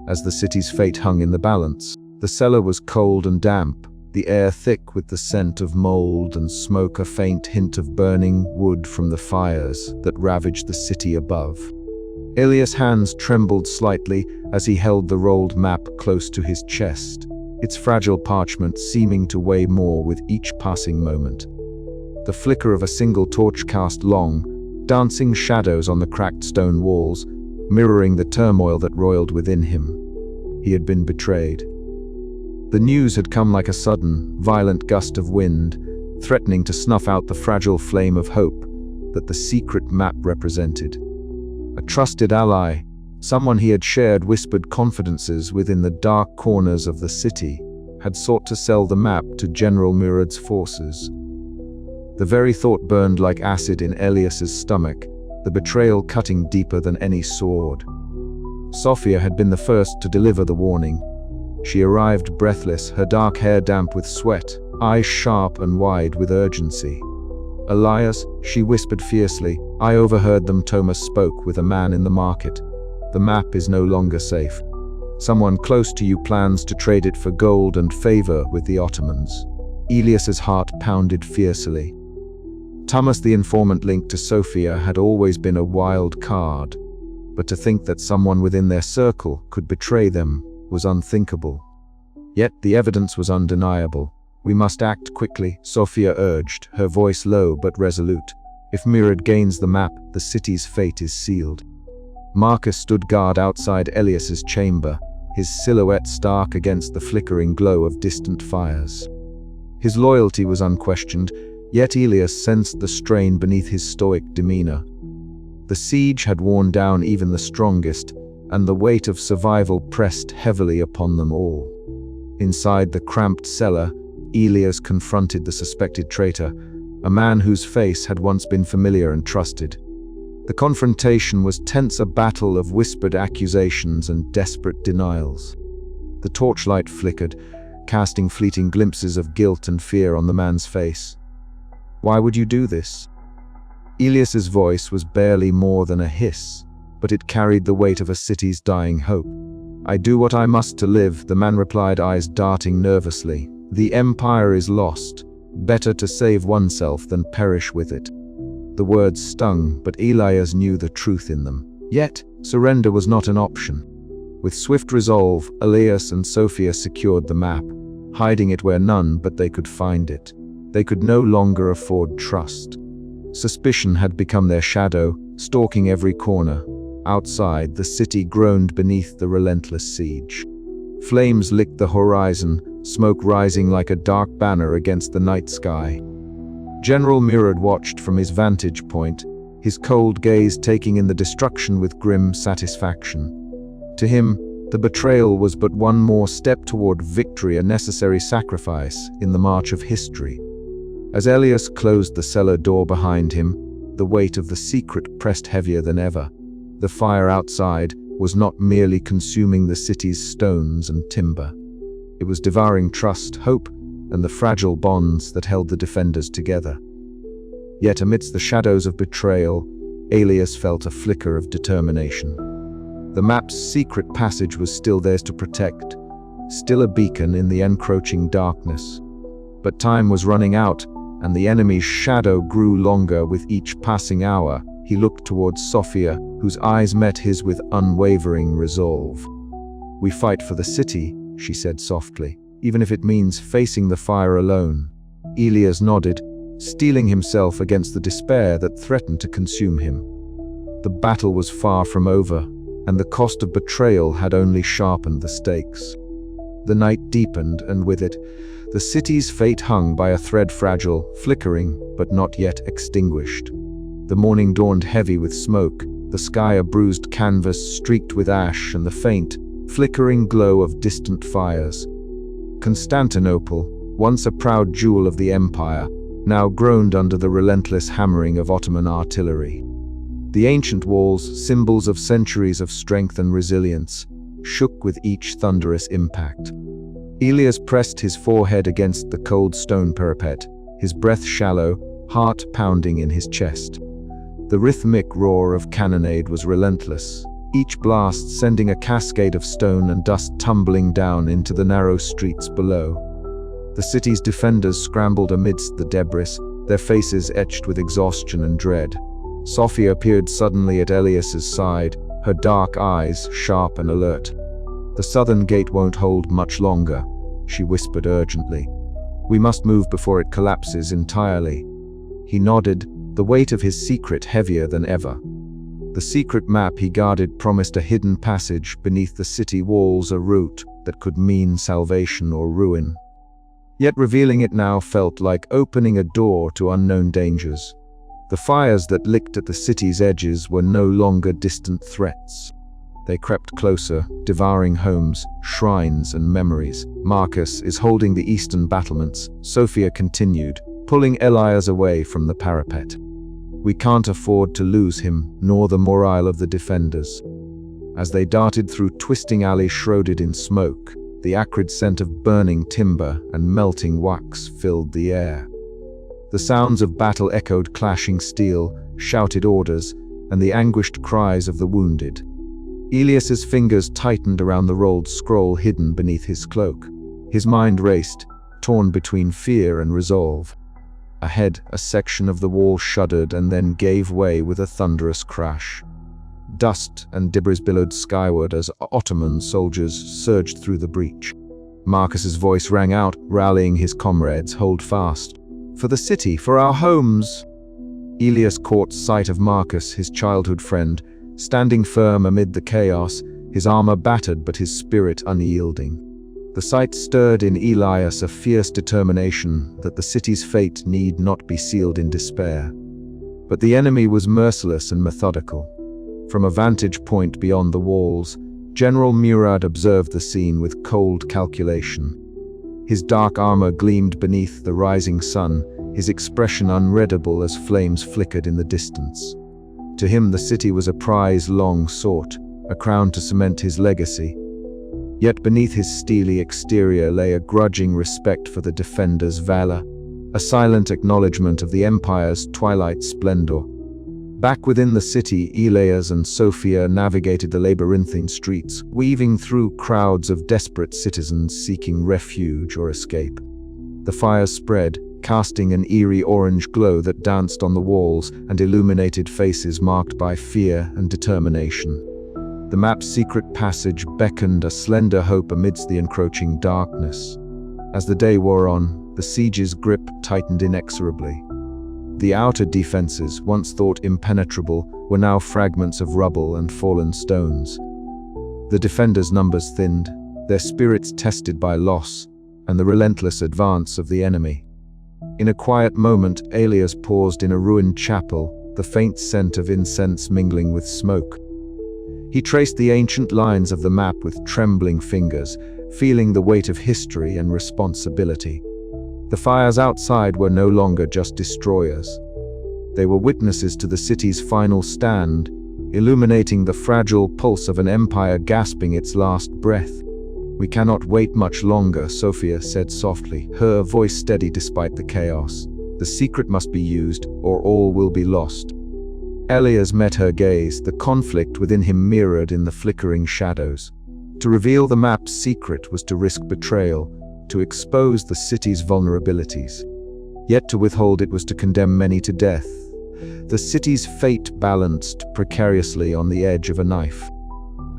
as the city's fate hung in the balance. The cellar was cold and damp, the air thick with the scent of mold and smoke, a faint hint of burning wood from the fires that ravaged the city above. Elias' hands trembled slightly as he held the rolled map close to his chest, its fragile parchment seeming to weigh more with each passing moment. The flicker of a single torch cast long, dancing shadows on the cracked stone walls, mirroring the turmoil that roiled within him. He had been betrayed. The news had come like a sudden, violent gust of wind, threatening to snuff out the fragile flame of hope that the secret map represented. A trusted ally, someone he had shared whispered confidences within the dark corners of the city, had sought to sell the map to General Murad's forces. The very thought burned like acid in Elias's stomach, the betrayal cutting deeper than any sword. Sophia had been the first to deliver the warning. She arrived breathless, her dark hair damp with sweat, eyes sharp and wide with urgency. Elias, she whispered fiercely. I overheard them. Thomas spoke with a man in the market. The map is no longer safe. Someone close to you plans to trade it for gold and favor with the Ottomans. Elias's heart pounded fiercely. Thomas, the informant linked to Sophia, had always been a wild card, but to think that someone within their circle could betray them was unthinkable. Yet the evidence was undeniable. We must act quickly, Sophia urged, her voice low but resolute. If Murad gains the map, the city's fate is sealed. Marcus stood guard outside Elias's chamber, his silhouette stark against the flickering glow of distant fires. His loyalty was unquestioned, yet Elias sensed the strain beneath his stoic demeanor. The siege had worn down even the strongest, and the weight of survival pressed heavily upon them all. Inside the cramped cellar, Elias confronted the suspected traitor, a man whose face had once been familiar and trusted. The confrontation was tense, a battle of whispered accusations and desperate denials. The torchlight flickered, casting fleeting glimpses of guilt and fear on the man's face. Why would you do this? Elias's voice was barely more than a hiss, but it carried the weight of a city's dying hope. I do what I must to live, the man replied, eyes darting nervously. The empire is lost. Better to save oneself than perish with it. The words stung, but Elias knew the truth in them. Yet, surrender was not an option. With swift resolve, Elias and Sophia secured the map, hiding it where none but they could find it. They could no longer afford trust. Suspicion had become their shadow, stalking every corner. Outside, the city groaned beneath the relentless siege. Flames licked the horizon, smoke rising like a dark banner against the night sky. General Murad watched from his vantage point, his cold gaze taking in the destruction with grim satisfaction. To him, the betrayal was but one more step toward victory, a necessary sacrifice in the march of history. As Elias closed the cellar door behind him, the weight of the secret pressed heavier than ever. The fire outside was not merely consuming the city's stones and timber. It was devouring trust, hope, and the fragile bonds that held the defenders together. Yet amidst the shadows of betrayal, Elias felt a flicker of determination. The map's secret passage was still theirs to protect, still a beacon in the encroaching darkness. But time was running out, and the enemy's shadow grew longer with each passing hour. He looked towards Sophia, whose eyes met his with unwavering resolve. We fight for the city, she said softly, even if it means facing the fire alone. Elias nodded, steeling himself against the despair that threatened to consume him. The battle was far from over, and the cost of betrayal had only sharpened the stakes. The night deepened, and with it, the city's fate hung by a thread, fragile, flickering, but not yet extinguished. The morning dawned heavy with smoke, the sky a bruised canvas streaked with ash and the faint, flickering glow of distant fires. Constantinople, once a proud jewel of the empire, now groaned under the relentless hammering of Ottoman artillery. The ancient walls, symbols of centuries of strength and resilience, shook with each thunderous impact. Elias pressed his forehead against the cold stone parapet, his breath shallow, heart pounding in his chest. The rhythmic roar of cannonade was relentless, each blast sending a cascade of stone and dust tumbling down into the narrow streets below. The city's defenders scrambled amidst the debris, their faces etched with exhaustion and dread. Sophia appeared suddenly at Elias's side, her dark eyes sharp and alert. The southern gate won't hold much longer, she whispered urgently. We must move before it collapses entirely. He nodded, the weight of his secret heavier than ever. The secret map he guarded promised a hidden passage beneath the city walls, a route that could mean salvation or ruin. Yet revealing it now felt like opening a door to unknown dangers. The fires that licked at the city's edges were no longer distant threats. They crept closer, devouring homes, shrines, and memories. Marcus is holding the eastern battlements, Sophia continued, pulling Elias away from the parapet. We can't afford to lose him, nor the morale of the defenders. As they darted through twisting alleys shrouded in smoke, the acrid scent of burning timber and melting wax filled the air. The sounds of battle echoed clashing steel, shouted orders, and the anguished cries of the wounded. Elias's fingers tightened around the rolled scroll hidden beneath his cloak. His mind raced, torn between fear and resolve. Ahead, a section of the wall shuddered and then gave way with a thunderous crash. Dust and debris billowed skyward as Ottoman soldiers surged through the breach. Marcus's voice rang out, rallying his comrades. "Hold fast. For the city, for our homes!" Elias caught sight of Marcus, his childhood friend, standing firm amid the chaos, his armor battered but his spirit unyielding. The sight stirred in Elias a fierce determination that the city's fate need not be sealed in despair. But the enemy was merciless and methodical. From a vantage point beyond the walls, General Murad observed the scene with cold calculation. His dark armor gleamed beneath the rising sun, his expression unreadable as flames flickered in the distance. To him, the city was a prize long sought, a crown to cement his legacy. Yet beneath his steely exterior lay a grudging respect for the defender's valor, a silent acknowledgement of the empire's twilight splendor. Back within the city, Elias and Sophia navigated the labyrinthine streets, weaving through crowds of desperate citizens seeking refuge or escape. The fires spread, casting an eerie orange glow that danced on the walls and illuminated faces marked by fear and determination. The map's secret passage beckoned a slender hope amidst the encroaching darkness. As the day wore on, the siege's grip tightened inexorably. The outer defenses, once thought impenetrable, were now fragments of rubble and fallen stones. The defenders' numbers thinned, their spirits tested by loss and the relentless advance of the enemy. In a quiet moment, Elias paused in a ruined chapel, the faint scent of incense mingling with smoke. He traced the ancient lines of the map with trembling fingers, feeling the weight of history and responsibility. The fires outside were no longer just destroyers. They were witnesses to the city's final stand, illuminating the fragile pulse of an empire gasping its last breath. "We cannot wait much longer," Sophia said softly, her voice steady despite the chaos. "The secret must be used, or all will be lost." Elias met her gaze, the conflict within him mirrored in the flickering shadows. To reveal the map's secret was to risk betrayal, to expose the city's vulnerabilities. Yet to withhold it was to condemn many to death. The city's fate balanced precariously on the edge of a knife.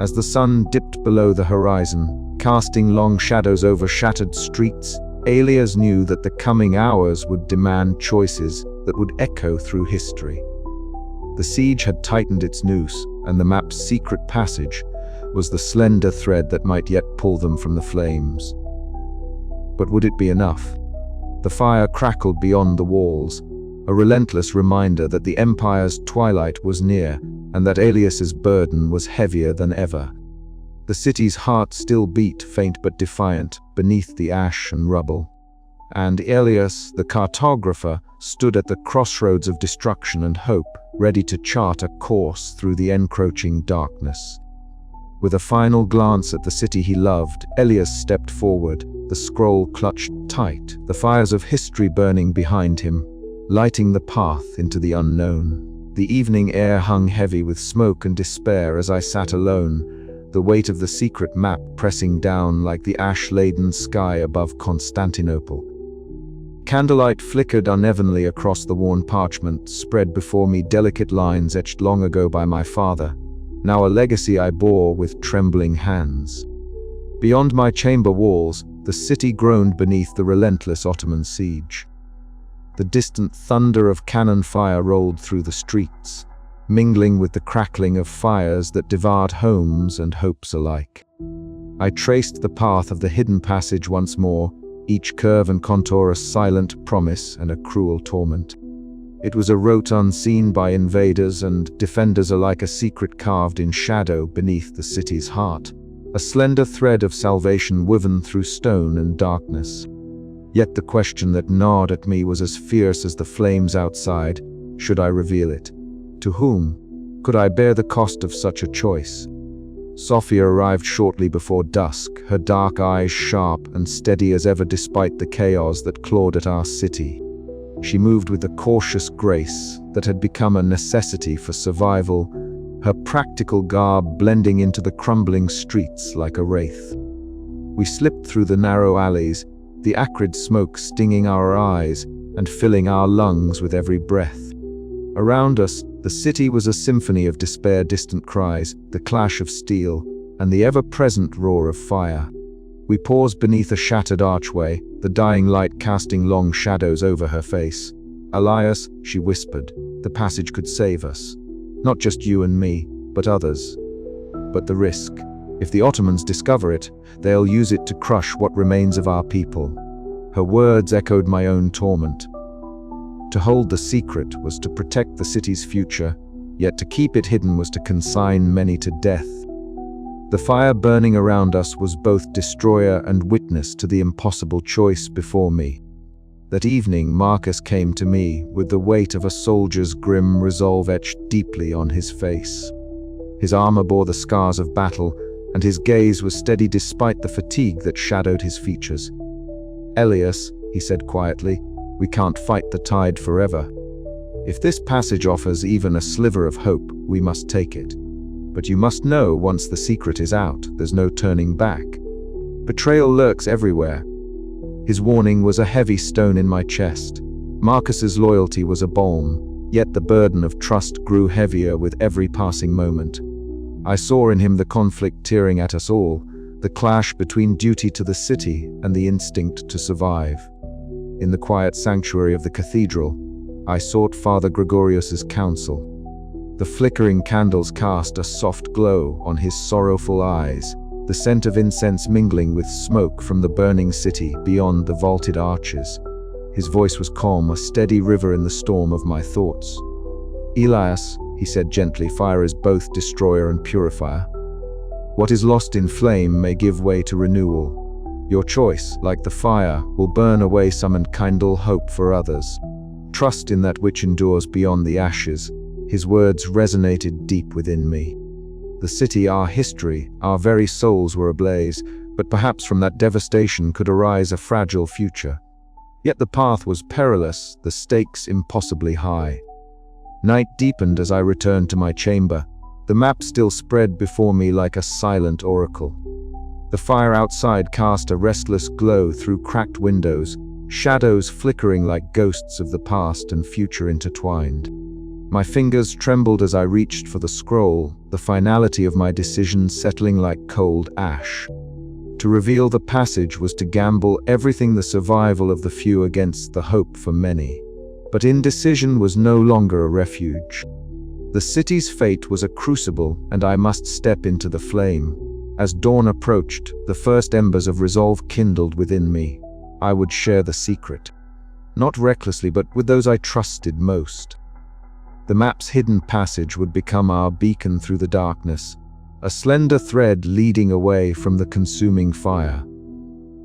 As the sun dipped below the horizon, casting long shadows over shattered streets, Elias knew that the coming hours would demand choices that would echo through history. The siege had tightened its noose, and the map's secret passage was the slender thread that might yet pull them from the flames. But would it be enough? The fire crackled beyond the walls, a relentless reminder that the Empire's twilight was near and that Elias's burden was heavier than ever. The city's heart still beat, faint but defiant, beneath the ash and rubble. And Elias, the cartographer, stood at the crossroads of destruction and hope, ready to chart a course through the encroaching darkness. With a final glance at the city he loved, Elias stepped forward, the scroll clutched tight, the fires of history burning behind him, lighting the path into the unknown. The evening air hung heavy with smoke and despair as I sat alone, the weight of the secret map pressing down like the ash-laden sky above Constantinople. Candlelight flickered unevenly across the worn parchment, spread before me delicate lines etched long ago by my father, now a legacy I bore with trembling hands. Beyond my chamber walls, the city groaned beneath the relentless Ottoman siege. The distant thunder of cannon fire rolled through the streets, mingling with the crackling of fires that devoured homes and hopes alike. I traced the path of the hidden passage once more, each curve and contour a silent promise and a cruel torment. It was a route unseen by invaders and defenders alike, a secret carved in shadow beneath the city's heart, a slender thread of salvation woven through stone and darkness. Yet the question that gnawed at me was as fierce as the flames outside. Should I reveal it? To whom? Could I bear the cost of such a choice? Sophia arrived shortly before dusk, her dark eyes sharp and steady as ever despite the chaos that clawed at our city. She moved with a cautious grace that had become a necessity for survival, her practical garb blending into the crumbling streets like a wraith. We slipped through the narrow alleys, the acrid smoke stinging our eyes and filling our lungs with every breath. Around us, the city was a symphony of despair, distant cries, the clash of steel, and the ever-present roar of fire. We paused beneath a shattered archway, the dying light casting long shadows over her face. "Elias," she whispered, "the passage could save us. Not just you and me, but others. But the risk. If the Ottomans discover it, they'll use it to crush what remains of our people." Her words echoed my own torment. To hold the secret was to protect the city's future, yet to keep it hidden was to consign many to death. The fire burning around us was both destroyer and witness to the impossible choice before me. That evening, Marcus came to me with the weight of a soldier's grim resolve etched deeply on his face. His armor bore the scars of battle, and his gaze was steady despite the fatigue that shadowed his features. "Elias," he said quietly, "we can't fight the tide forever. If this passage offers even a sliver of hope, we must take it. But you must know, once the secret is out, there's no turning back. Betrayal lurks everywhere." His warning was a heavy stone in my chest. Marcus's loyalty was a balm, yet the burden of trust grew heavier with every passing moment. I saw in him the conflict tearing at us all, the clash between duty to the city and the instinct to survive. In the quiet sanctuary of the cathedral, I sought Father Gregorius's counsel. The flickering candles cast a soft glow on his sorrowful eyes, the scent of incense mingling with smoke from the burning city beyond the vaulted arches. His voice was calm, a steady river in the storm of my thoughts. "Elias," he said gently, "fire is both destroyer and purifier. What is lost in flame may give way to renewal. Your choice, like the fire, will burn away some and kindle hope for others. Trust in that which endures beyond the ashes." His words resonated deep within me. The city, our history, our very souls were ablaze, but perhaps from that devastation could arise a fragile future. Yet the path was perilous, the stakes impossibly high. Night deepened as I returned to my chamber. The map still spread before me like a silent oracle. The fire outside cast a restless glow through cracked windows, shadows flickering like ghosts of the past and future intertwined. My fingers trembled as I reached for the scroll, the finality of my decision settling like cold ash. To reveal the passage was to gamble everything, the survival of the few against the hope for many. But indecision was no longer a refuge. The city's fate was a crucible, and I must step into the flame. As dawn approached, the first embers of resolve kindled within me. I would share the secret. Not recklessly, but with those I trusted most. The map's hidden passage would become our beacon through the darkness, a slender thread leading away from the consuming fire.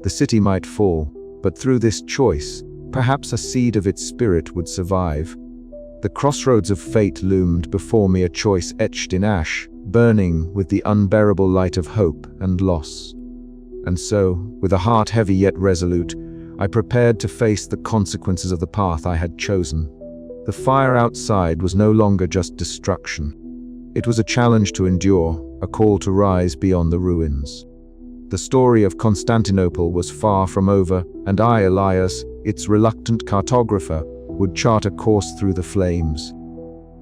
The city might fall, but through this choice, perhaps a seed of its spirit would survive. The crossroads of fate loomed before me, a choice etched in ash, burning with the unbearable light of hope and loss. And so, with a heart heavy yet resolute, I prepared to face the consequences of the path I had chosen. The fire outside was no longer just destruction. It was a challenge to endure, a call to rise beyond the ruins. The story of Constantinople was far from over, and I, Elias, its reluctant cartographer, would chart a course through the flames.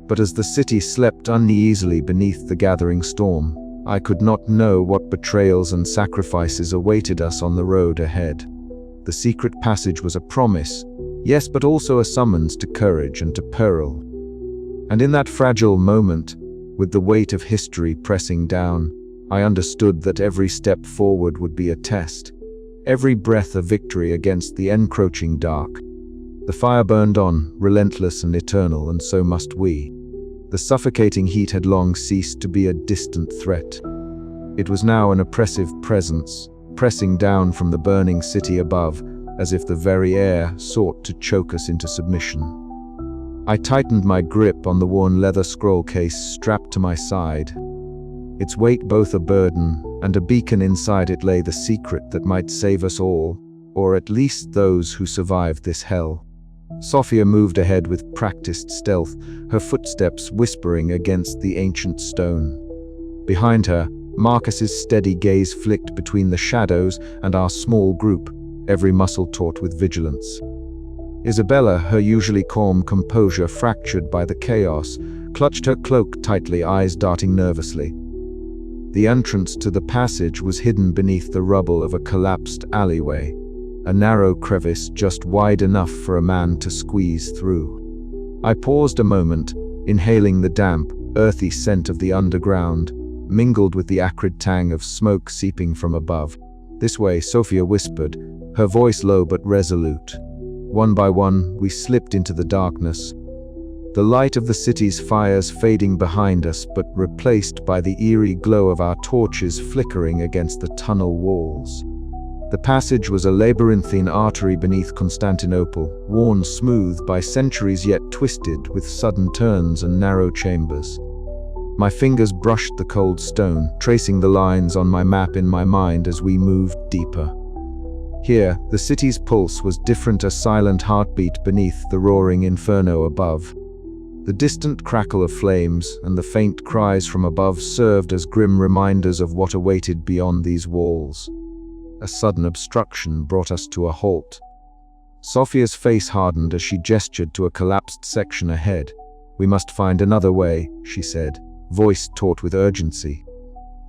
But as the city slept uneasily beneath the gathering storm, I could not know what betrayals and sacrifices awaited us on the road ahead. The secret passage was a promise, yes, but also a summons to courage and to peril. And in that fragile moment, with the weight of history pressing down, I understood that every step forward would be a test, every breath a victory against the encroaching dark. The fire burned on, relentless and eternal, and so must we. The suffocating heat had long ceased to be a distant threat. It was now an oppressive presence, pressing down from the burning city above, as if the very air sought to choke us into submission. I tightened my grip on the worn leather scroll case strapped to my side. Its weight both a burden, and a beacon inside it lay the secret that might save us all, or at least those who survived this hell. Sophia moved ahead with practiced stealth, her footsteps whispering against the ancient stone. Behind her, Marcus's steady gaze flicked between the shadows and our small group, every muscle taut with vigilance. Isabella, her usually calm composure fractured by the chaos, clutched her cloak tightly, eyes darting nervously. The entrance to the passage was hidden beneath the rubble of a collapsed alleyway, a narrow crevice just wide enough for a man to squeeze through. I paused a moment, inhaling the damp, earthy scent of the underground, mingled with the acrid tang of smoke seeping from above. "This way," Sophia whispered, her voice low but resolute. One by one, we slipped into the darkness, the light of the city's fires fading behind us but replaced by the eerie glow of our torches flickering against the tunnel walls. The passage was a labyrinthine artery beneath Constantinople, worn smooth by centuries yet twisted with sudden turns and narrow chambers. My fingers brushed the cold stone, tracing the lines on my map in my mind as we moved deeper. Here, the city's pulse was different, a silent heartbeat beneath the roaring inferno above. The distant crackle of flames and the faint cries from above served as grim reminders of what awaited beyond these walls. A sudden obstruction brought us to a halt. Sophia's face hardened as she gestured to a collapsed section ahead. "We must find another way," she said, voice taut with urgency.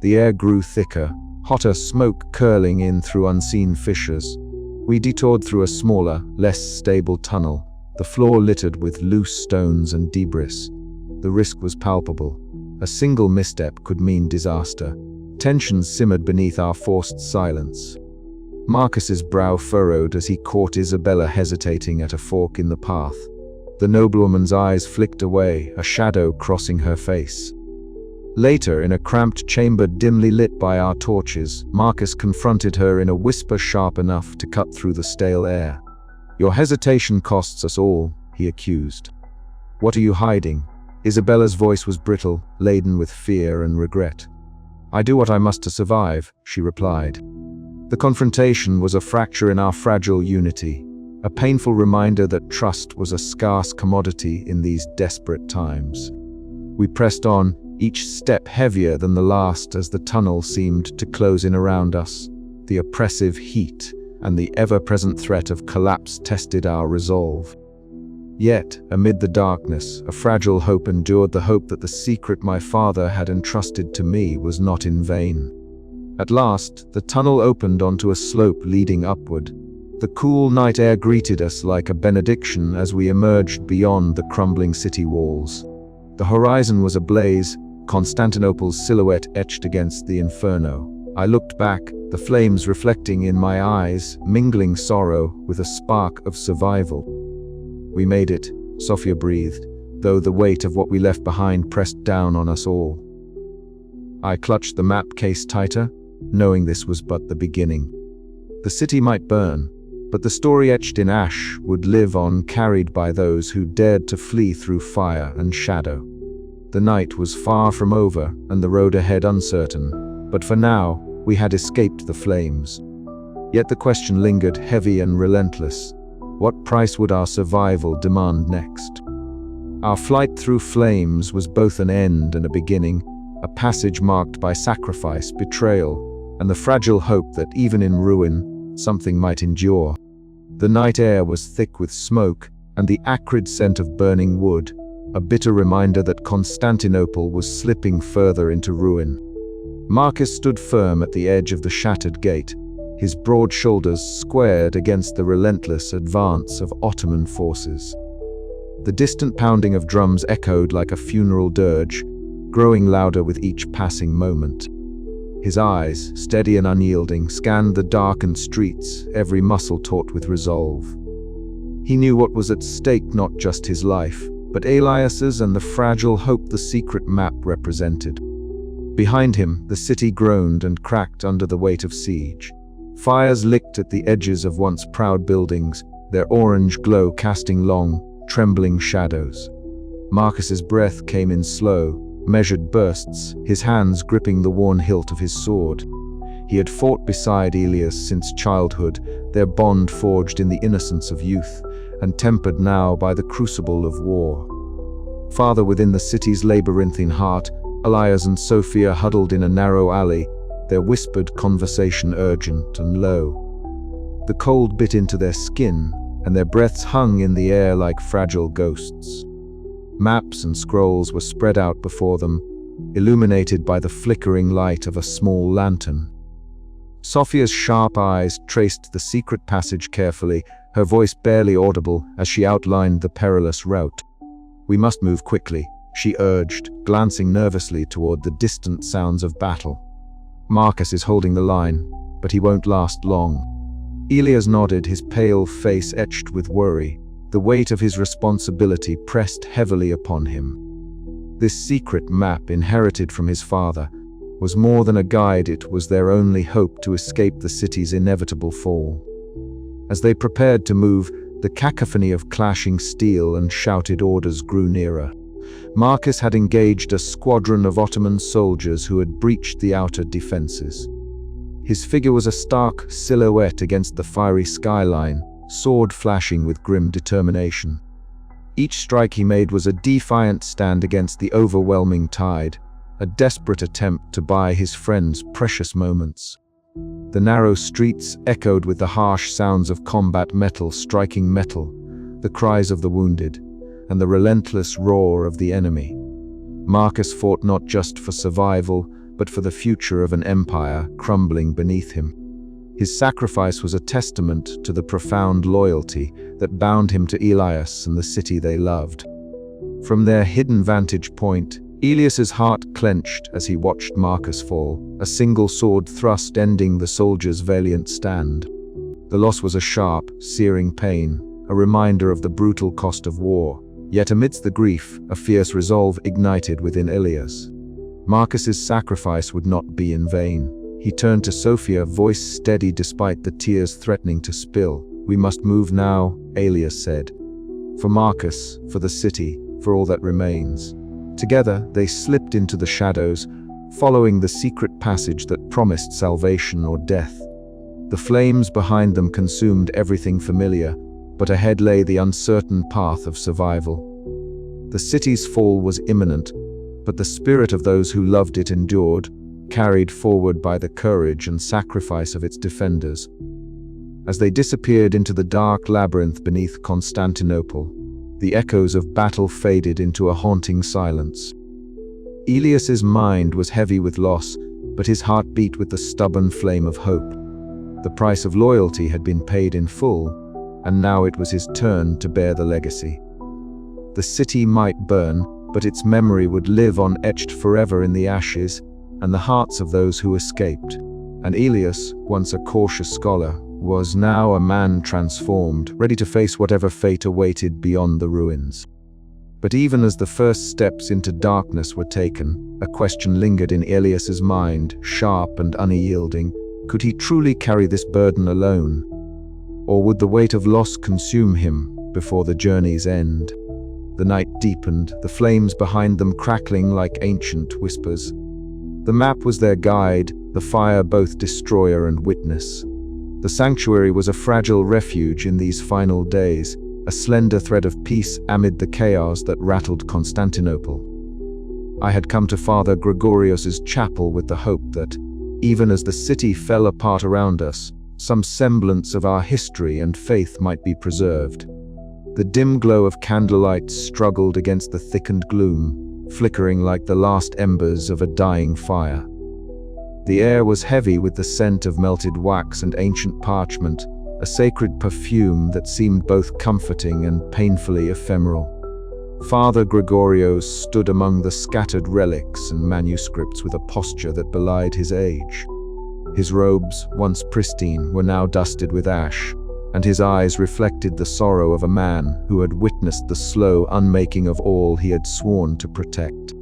The air grew thicker, hotter smoke curling in through unseen fissures. We detoured through a smaller, less stable tunnel, the floor littered with loose stones and debris. The risk was palpable. A single misstep could mean disaster. Tensions simmered beneath our forced silence. Marcus's brow furrowed as he caught Isabella hesitating at a fork in the path. The noblewoman's eyes flicked away, a shadow crossing her face. Later, in a cramped chamber dimly lit by our torches, Marcus confronted her in a whisper sharp enough to cut through the stale air. "Your hesitation costs us all," he accused. "What are you hiding?" Isabella's voice was brittle, laden with fear and regret. "I do what I must to survive," she replied. The confrontation was a fracture in our fragile unity, a painful reminder that trust was a scarce commodity in these desperate times. We pressed on, each step heavier than the last as the tunnel seemed to close in around us. The oppressive heat and the ever-present threat of collapse tested our resolve. Yet, amid the darkness, a fragile hope endured, the hope that the secret my father had entrusted to me was not in vain. At last, the tunnel opened onto a slope leading upward. The cool night air greeted us like a benediction as we emerged beyond the crumbling city walls. The horizon was ablaze, Constantinople's silhouette etched against the inferno. I looked back, the flames reflecting in my eyes, mingling sorrow with a spark of survival. "We made it," Sophia breathed, though the weight of what we left behind pressed down on us all. I clutched the map case tighter, knowing this was but the beginning. The city might burn, but the story etched in ash would live on, carried by those who dared to flee through fire and shadow. The night was far from over and the road ahead uncertain, but for now, we had escaped the flames. Yet the question lingered, heavy and relentless. What price would our survival demand next? Our flight through flames was both an end and a beginning, a passage marked by sacrifice, betrayal, and the fragile hope that even in ruin, something might endure. The night air was thick with smoke and the acrid scent of burning wood, a bitter reminder that Constantinople was slipping further into ruin. Marcus stood firm at the edge of the shattered gate, his broad shoulders squared against the relentless advance of Ottoman forces. The distant pounding of drums echoed like a funeral dirge, growing louder with each passing moment. His eyes, steady and unyielding, scanned the darkened streets, every muscle taut with resolve. He knew what was at stake, not just his life, but Elias's and the fragile hope the secret map represented. Behind him, the city groaned and cracked under the weight of siege. Fires licked at the edges of once proud buildings, their orange glow casting long, trembling shadows. Marcus's breath came in slow, measured bursts, his hands gripping the worn hilt of his sword. He had fought beside Elias since childhood, their bond forged in the innocence of youth, and tempered now by the crucible of war. Farther within the city's labyrinthine heart, Elias and Sophia huddled in a narrow alley, their whispered conversation urgent and low. The cold bit into their skin, and their breaths hung in the air like fragile ghosts. Maps and scrolls were spread out before them, illuminated by the flickering light of a small lantern. Sophia's sharp eyes traced the secret passage carefully, her voice barely audible as she outlined the perilous route. "We must move quickly," she urged, glancing nervously toward the distant sounds of battle. "Marcus is holding the line, but he won't last long." Elias nodded, his pale face etched with worry. The weight of his responsibility pressed heavily upon him. This secret map, inherited from his father, was more than a guide, it was their only hope to escape the city's inevitable fall. As they prepared to move, the cacophony of clashing steel and shouted orders grew nearer. Marcus had engaged a squadron of Ottoman soldiers who had breached the outer defenses. His figure was a stark silhouette against the fiery skyline, sword flashing with grim determination. Each strike he made was a defiant stand against the overwhelming tide, a desperate attempt to buy his friends precious moments. The narrow streets echoed with the harsh sounds of combat metal striking metal, the cries of the wounded, and the relentless roar of the enemy. Marcus fought not just for survival, but for the future of an empire crumbling beneath him. His sacrifice was a testament to the profound loyalty that bound him to Elias and the city they loved. From their hidden vantage point, Elias's heart clenched as he watched Marcus fall, a single sword thrust ending the soldier's valiant stand. The loss was a sharp, searing pain, a reminder of the brutal cost of war. Yet amidst the grief, a fierce resolve ignited within Elias. Marcus's sacrifice would not be in vain. He turned to Sophia, voice steady despite the tears threatening to spill. "We must move now," Elias said. "For Marcus, for the city, for all that remains." Together, they slipped into the shadows, following the secret passage that promised salvation or death. The flames behind them consumed everything familiar, but ahead lay the uncertain path of survival. The city's fall was imminent, but the spirit of those who loved it endured, carried forward by the courage and sacrifice of its defenders. As they disappeared into the dark labyrinth beneath Constantinople, the echoes of battle faded into a haunting silence. Elias's mind was heavy with loss, but his heart beat with the stubborn flame of hope. The price of loyalty had been paid in full, and now it was his turn to bear the legacy. The city might burn, but its memory would live on, etched forever in the ashes and the hearts of those who escaped. And Elias, once a cautious scholar, was now a man transformed, ready to face whatever fate awaited beyond the ruins. But even as the first steps into darkness were taken, a question lingered in Elias's mind, sharp and unyielding. Could he truly carry this burden alone? Or would the weight of loss consume him before the journey's end? The night deepened, the flames behind them crackling like ancient whispers. The map was their guide, the fire both destroyer and witness. The sanctuary was a fragile refuge in these final days, a slender thread of peace amid the chaos that rattled Constantinople. I had come to Father Gregorios's chapel with the hope that, even as the city fell apart around us, some semblance of our history and faith might be preserved. The dim glow of candlelight struggled against the thickened gloom, flickering like the last embers of a dying fire. The air was heavy with the scent of melted wax and ancient parchment, a sacred perfume that seemed both comforting and painfully ephemeral. Father Gregorios stood among the scattered relics and manuscripts with a posture that belied his age. His robes, once pristine, were now dusted with ash, and his eyes reflected the sorrow of a man who had witnessed the slow unmaking of all he had sworn to protect.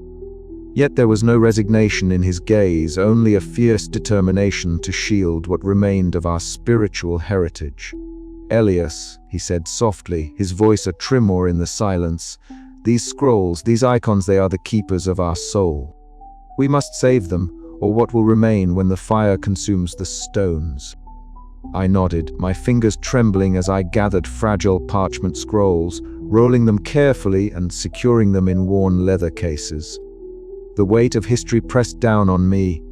Yet there was no resignation in his gaze, only a fierce determination to shield what remained of our spiritual heritage. "Elias," he said softly, his voice a tremor in the silence, "these scrolls, these icons, they are the keepers of our soul. We must save them, or what will remain when the fire consumes the stones?" I nodded, my fingers trembling as I gathered fragile parchment scrolls, rolling them carefully and securing them in worn leather cases. The weight of history pressed down on me,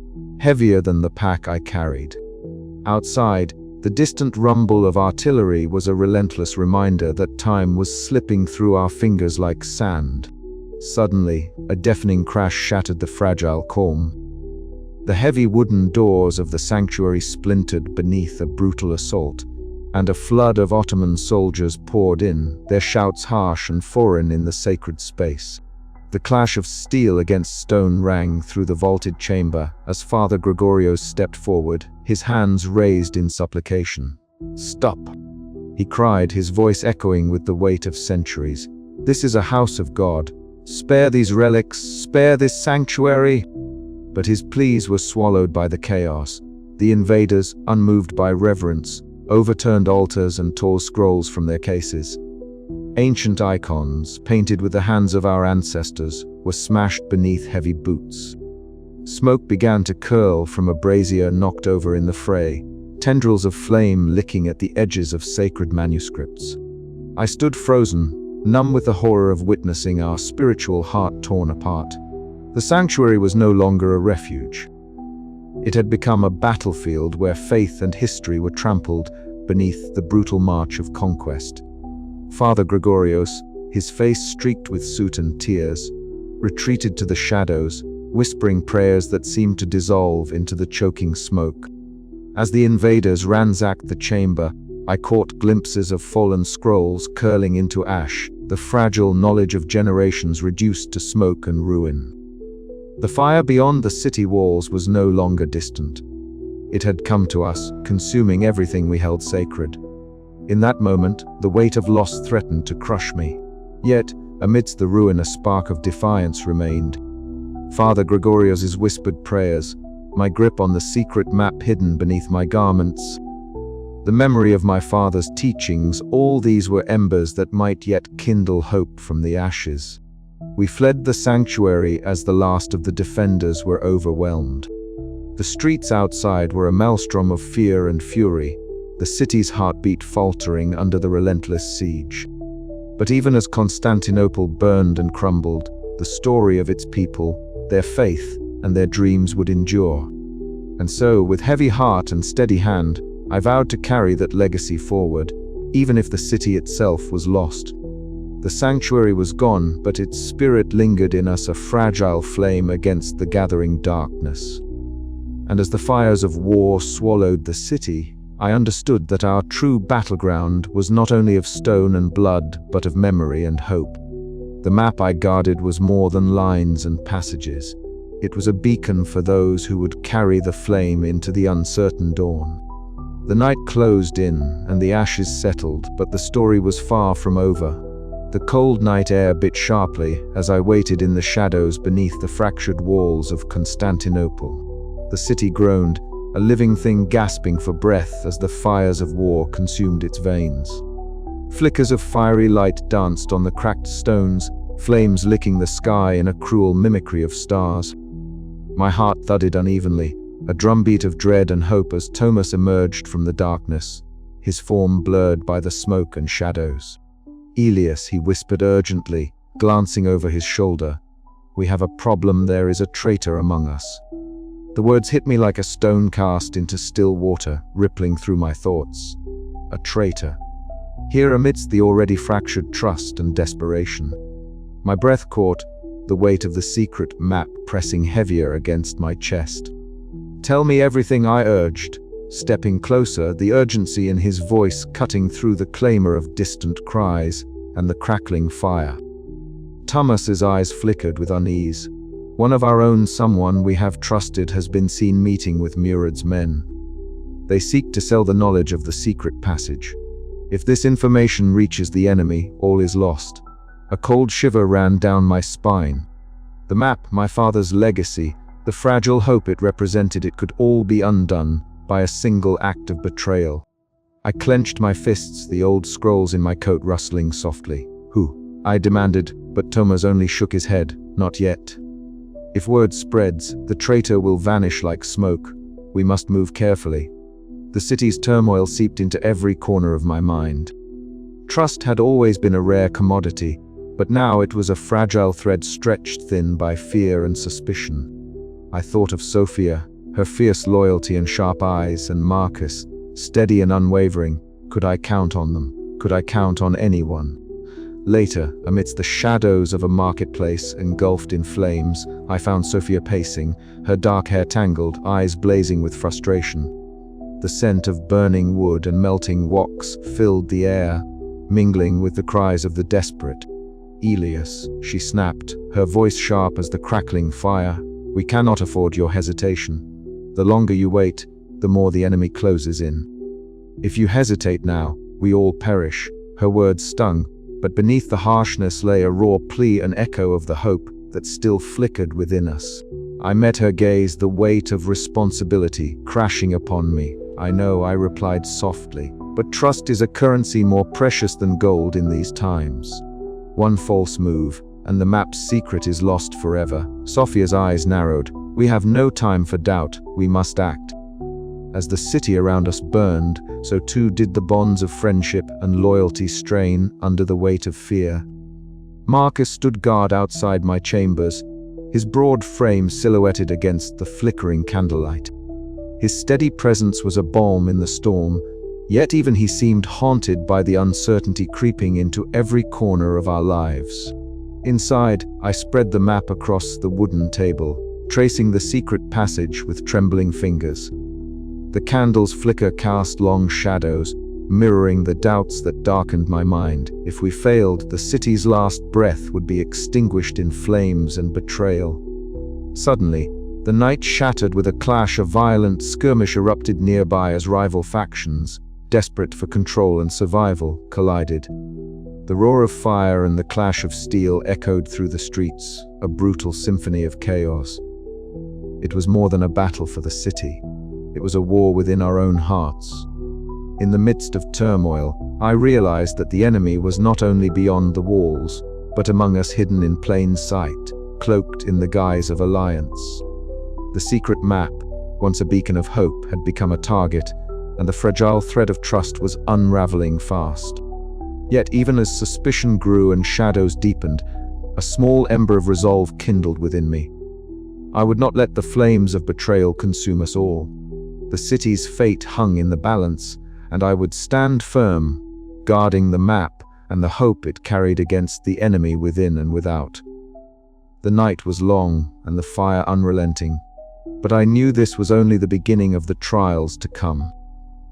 heavier than the pack I carried. Outside, the distant rumble of artillery was a relentless reminder that time was slipping through our fingers like sand. Suddenly, a deafening crash shattered the fragile calm. The heavy wooden doors of the sanctuary splintered beneath a brutal assault, and a flood of Ottoman soldiers poured in, their shouts harsh and foreign in the sacred space. The clash of steel against stone rang through the vaulted chamber as Father Gregorios stepped forward, his hands raised in supplication. "Stop!" he cried, his voice echoing with the weight of centuries. "This is a house of God. Spare these relics, spare this sanctuary!" But his pleas were swallowed by the chaos. The invaders, unmoved by reverence, overturned altars and tore scrolls from their cases. Ancient icons, painted with the hands of our ancestors, were smashed beneath heavy boots. Smoke began to curl from a brazier knocked over in the fray, tendrils of flame licking at the edges of sacred manuscripts. I stood frozen, numb with the horror of witnessing our spiritual heart torn apart. The sanctuary was no longer a refuge. It had become a battlefield where faith and history were trampled beneath the brutal march of conquest. Father Gregorios, his face streaked with soot and tears, retreated to the shadows, whispering prayers that seemed to dissolve into the choking smoke. As the invaders ransacked the chamber, I caught glimpses of fallen scrolls curling into ash, the fragile knowledge of generations reduced to smoke and ruin. The fire beyond the city walls was no longer distant. It had come to us, consuming everything we held sacred. In that moment, the weight of loss threatened to crush me. Yet, amidst the ruin, a spark of defiance remained. Father Gregorios' whispered prayers, my grip on the secret map hidden beneath my garments. The memory of my father's teachings, all these were embers that might yet kindle hope from the ashes. We fled the sanctuary as the last of the defenders were overwhelmed. The streets outside were a maelstrom of fear and fury, the city's heartbeat faltering under the relentless siege. But even as Constantinople burned and crumbled, the story of its people, their faith, and their dreams would endure. And so, with heavy heart and steady hand, I vowed to carry that legacy forward, even if the city itself was lost. The sanctuary was gone, but its spirit lingered in us, a fragile flame against the gathering darkness. And as the fires of war swallowed the city, I understood that our true battleground was not only of stone and blood, but of memory and hope. The map I guarded was more than lines and passages. It was a beacon for those who would carry the flame into the uncertain dawn. The night closed in, and the ashes settled, but the story was far from over. The cold night air bit sharply as I waited in the shadows beneath the fractured walls of Constantinople. The city groaned, a living thing gasping for breath as the fires of war consumed its veins. Flickers of fiery light danced on the cracked stones, flames licking the sky in a cruel mimicry of stars. My heart thudded unevenly, a drumbeat of dread and hope as Thomas emerged from the darkness, his form blurred by the smoke and shadows. "Elias," he whispered urgently, glancing over his shoulder. "We have a problem, there is a traitor among us." The words hit me like a stone cast into still water, rippling through my thoughts. A traitor. Here amidst the already fractured trust and desperation. My breath caught, the weight of the secret map pressing heavier against my chest. "Tell me everything," I urged, stepping closer, the urgency in his voice cutting through the clamor of distant cries and the crackling fire. Thomas's eyes flickered with unease. "One of our own, someone we have trusted, has been seen meeting with Murad's men. They seek to sell the knowledge of the secret passage. If this information reaches the enemy, all is lost." A cold shiver ran down my spine. The map, my father's legacy, the fragile hope it represented, it could all be undone by a single act of betrayal. I clenched my fists, the old scrolls in my coat rustling softly. "Who?" I demanded, but Thomas only shook his head. "Not yet. If word spreads, the traitor will vanish like smoke. We must move carefully." The city's turmoil seeped into every corner of my mind. Trust had always been a rare commodity, but now it was a fragile thread stretched thin by fear and suspicion. I thought of Sophia, her fierce loyalty and sharp eyes, and Marcus, steady and unwavering. Could I count on them? Could I count on anyone? Later, amidst the shadows of a marketplace engulfed in flames, I found Sophia pacing, her dark hair tangled, eyes blazing with frustration. The scent of burning wood and melting wax filled the air, mingling with the cries of the desperate. "Elias," she snapped, her voice sharp as the crackling fire, "we cannot afford your hesitation. The longer you wait, the more the enemy closes in. If you hesitate now, we all perish." Her words stung, but beneath the harshness lay a raw plea, an echo of the hope that still flickered within us. I met her gaze, the weight of responsibility crashing upon me. "I know," I replied softly, "but trust is a currency more precious than gold in these times. One false move, and the map's secret is lost forever." Sophia's eyes narrowed. "We have no time for doubt, we must act." As the city around us burned, so too did the bonds of friendship and loyalty strain under the weight of fear. Marcus stood guard outside my chambers, his broad frame silhouetted against the flickering candlelight. His steady presence was a balm in the storm, yet even he seemed haunted by the uncertainty creeping into every corner of our lives. Inside, I spread the map across the wooden table, tracing the secret passage with trembling fingers. The candle's flicker cast long shadows, mirroring the doubts that darkened my mind. If we failed, the city's last breath would be extinguished in flames and betrayal. Suddenly, the night shattered with a clash. A violent skirmish erupted nearby as rival factions, desperate for control and survival, collided. The roar of fire and the clash of steel echoed through the streets, a brutal symphony of chaos. It was more than a battle for the city. It was a war within our own hearts. In the midst of turmoil, I realized that the enemy was not only beyond the walls, but among us, hidden in plain sight, cloaked in the guise of alliance. The secret map, once a beacon of hope, had become a target, and the fragile thread of trust was unraveling fast. Yet even as suspicion grew and shadows deepened, a small ember of resolve kindled within me. I would not let the flames of betrayal consume us all. The city's fate hung in the balance, and I would stand firm, guarding the map and the hope it carried against the enemy within and without. The night was long and the fire unrelenting, but I knew this was only the beginning of the trials to come.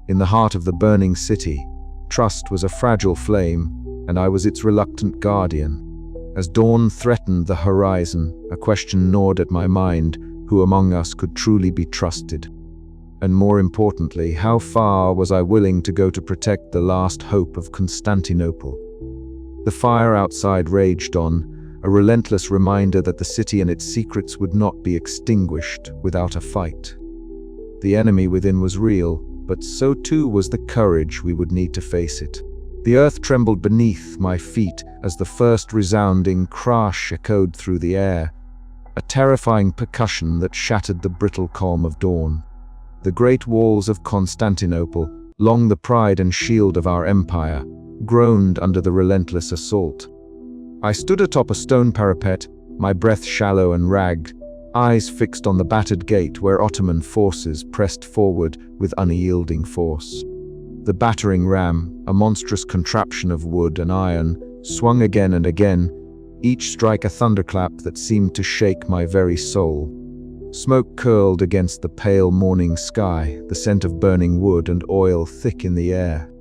In the heart of the burning city, trust was a fragile flame, and I was its reluctant guardian. As dawn threatened the horizon, a question gnawed at my mind: who among us could truly be trusted? And more importantly, how far was I willing to go to protect the last hope of Constantinople? The fire outside raged on, a relentless reminder that the city and its secrets would not be extinguished without a fight. The enemy within was real, but so too was the courage we would need to face it. The earth trembled beneath my feet as the first resounding crash echoed through the air, a terrifying percussion that shattered the brittle calm of dawn. The great walls of Constantinople, long the pride and shield of our empire, groaned under the relentless assault. I stood atop a stone parapet, my breath shallow and ragged, eyes fixed on the battered gate where Ottoman forces pressed forward with unyielding force. The battering ram, a monstrous contraption of wood and iron, swung again and again, each strike a thunderclap that seemed to shake my very soul. Smoke curled against the pale morning sky, the scent of burning wood and oil thick in the air.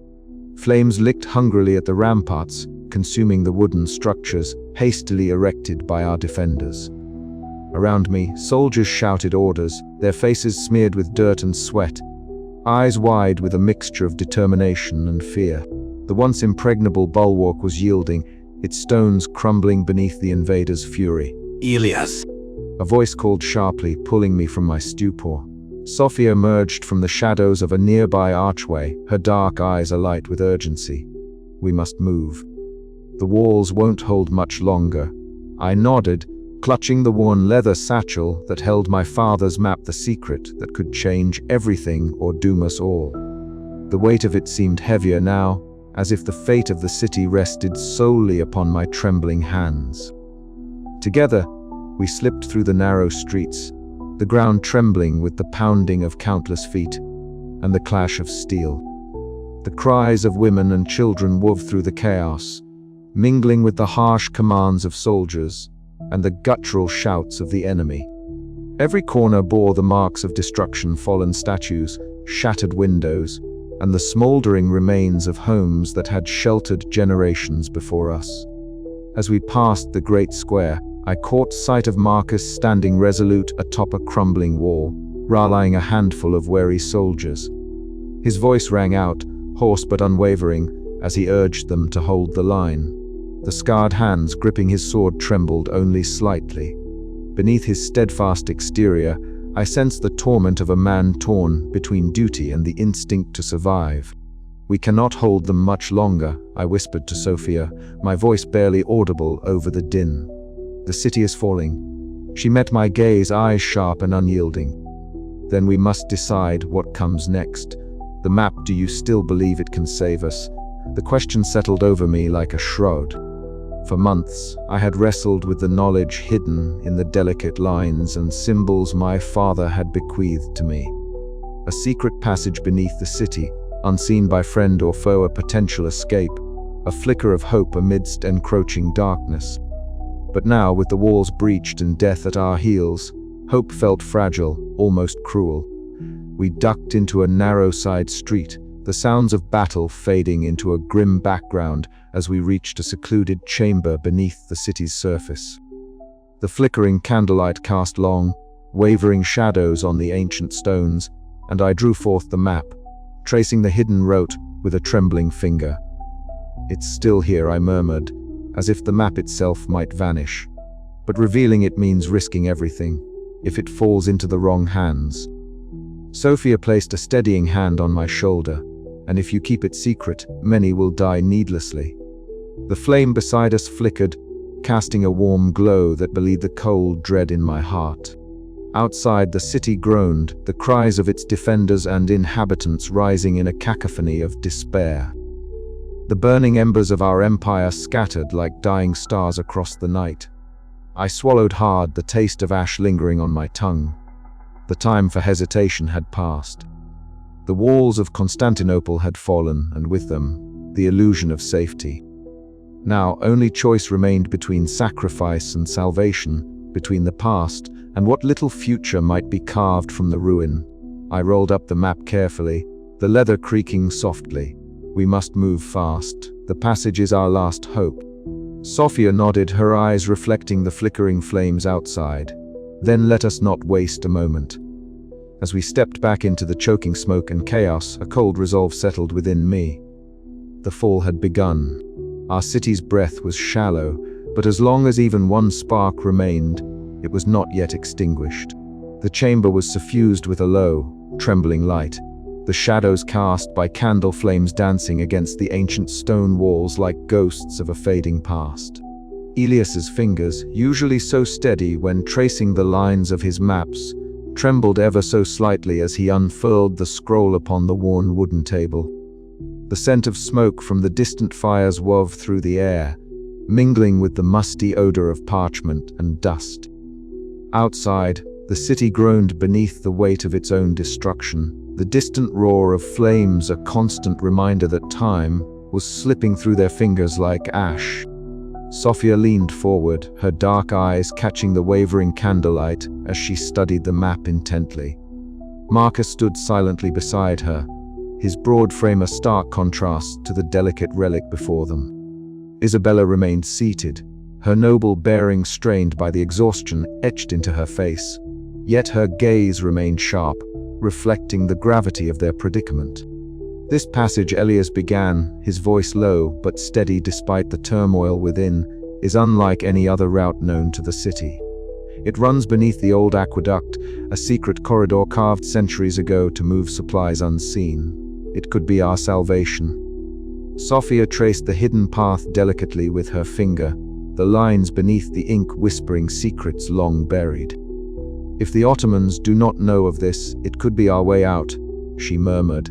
Flames licked hungrily at the ramparts, consuming the wooden structures hastily erected by our defenders. Around me, soldiers shouted orders, their faces smeared with dirt and sweat, eyes wide with a mixture of determination and fear. The once impregnable bulwark was yielding, its stones crumbling beneath the invaders' fury. "Elias!" A voice called sharply, pulling me from my stupor. Sophia emerged from the shadows of a nearby archway, her dark eyes alight with urgency. "We must move. The walls won't hold much longer." I nodded, clutching the worn leather satchel that held my father's map, the secret that could change everything or doom us all. The weight of it seemed heavier now, as if the fate of the city rested solely upon my trembling hands. Together, we slipped through the narrow streets, the ground trembling with the pounding of countless feet and the clash of steel. The cries of women and children wove through the chaos, mingling with the harsh commands of soldiers and the guttural shouts of the enemy. Every corner bore the marks of destruction: fallen statues, shattered windows, and the smoldering remains of homes that had sheltered generations before us. As we passed the great square, I caught sight of Marcus standing resolute atop a crumbling wall, rallying a handful of wary soldiers. His voice rang out, hoarse but unwavering, as he urged them to hold the line. The scarred hands gripping his sword trembled only slightly. Beneath his steadfast exterior, I sensed the torment of a man torn between duty and the instinct to survive. "We cannot hold them much longer," I whispered to Sophia, my voice barely audible over the din. "The city is falling." She met my gaze, eyes sharp and unyielding. "Then we must decide what comes next. The map, do you still believe it can save us?" The question settled over me like a shroud. For months, I had wrestled with the knowledge hidden in the delicate lines and symbols my father had bequeathed to me. A secret passage beneath the city, unseen by friend or foe, a potential escape, a flicker of hope amidst encroaching darkness. But now, with the walls breached and death at our heels, hope felt fragile, almost cruel. We ducked into a narrow side street, the sounds of battle fading into a grim background as we reached a secluded chamber beneath the city's surface. The flickering candlelight cast long, wavering shadows on the ancient stones, and I drew forth the map, tracing the hidden route with a trembling finger. "It's still here," I murmured, as if the map itself might vanish. But revealing it means risking everything, if it falls into the wrong hands. Sophia placed a steadying hand on my shoulder, and if you keep it secret, many will die needlessly. The flame beside us flickered, casting a warm glow that belied the cold dread in my heart. Outside, the city groaned, the cries of its defenders and inhabitants rising in a cacophony of despair. The burning embers of our empire scattered like dying stars across the night. I swallowed hard, the taste of ash lingering on my tongue. The time for hesitation had passed. The walls of Constantinople had fallen, and with them, the illusion of safety. Now, only choice remained between sacrifice and salvation, between the past and what little future might be carved from the ruin. I rolled up the map carefully, the leather creaking softly. We must move fast. The passage is our last hope. Sophia nodded, her eyes reflecting the flickering flames outside. "Then let us not waste a moment." As we stepped back into the choking smoke and chaos, a cold resolve settled within me. The fall had begun. Our city's breath was shallow, but as long as even one spark remained, it was not yet extinguished. The chamber was suffused with a low, trembling light, the shadows cast by candle flames dancing against the ancient stone walls like ghosts of a fading past. Elias's fingers, usually so steady when tracing the lines of his maps, trembled ever so slightly as he unfurled the scroll upon the worn wooden table. The scent of smoke from the distant fires wove through the air, mingling with the musty odor of parchment and dust. Outside, the city groaned beneath the weight of its own destruction, the distant roar of flames a constant reminder that time was slipping through their fingers like ash. Sophia leaned forward, her dark eyes catching the wavering candlelight as she studied the map intently. Marcus stood silently beside her, his broad frame a stark contrast to the delicate relic before them. Isabella remained seated, her noble bearing strained by the exhaustion etched into her face. Yet her gaze remained sharp, reflecting the gravity of their predicament. "This passage," Elias began, his voice low but steady despite the turmoil within, "is unlike any other route known to the city. It runs beneath the old aqueduct, a secret corridor carved centuries ago to move supplies unseen. It could be our salvation." Sophia traced the hidden path delicately with her finger, the lines beneath the ink whispering secrets long buried. "If the Ottomans do not know of this, it could be our way out," she murmured.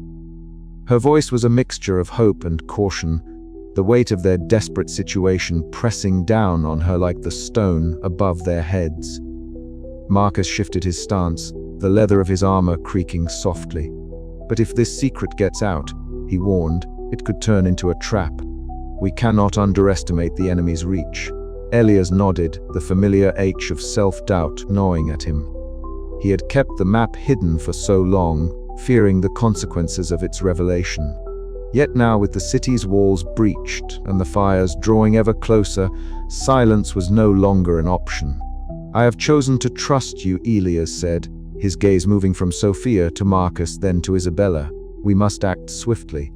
Her voice was a mixture of hope and caution, the weight of their desperate situation pressing down on her like the stone above their heads. Marcus shifted his stance, the leather of his armor creaking softly. "But if this secret gets out," he warned, "it could turn into a trap. We cannot underestimate the enemy's reach." Elias nodded, the familiar ache of self-doubt gnawing at him. He had kept the map hidden for so long, fearing the consequences of its revelation. Yet now, with the city's walls breached and the fires drawing ever closer, silence was no longer an option. "I have chosen to trust you," Elias said, his gaze moving from Sophia to Marcus, then to Isabella. "We must act swiftly.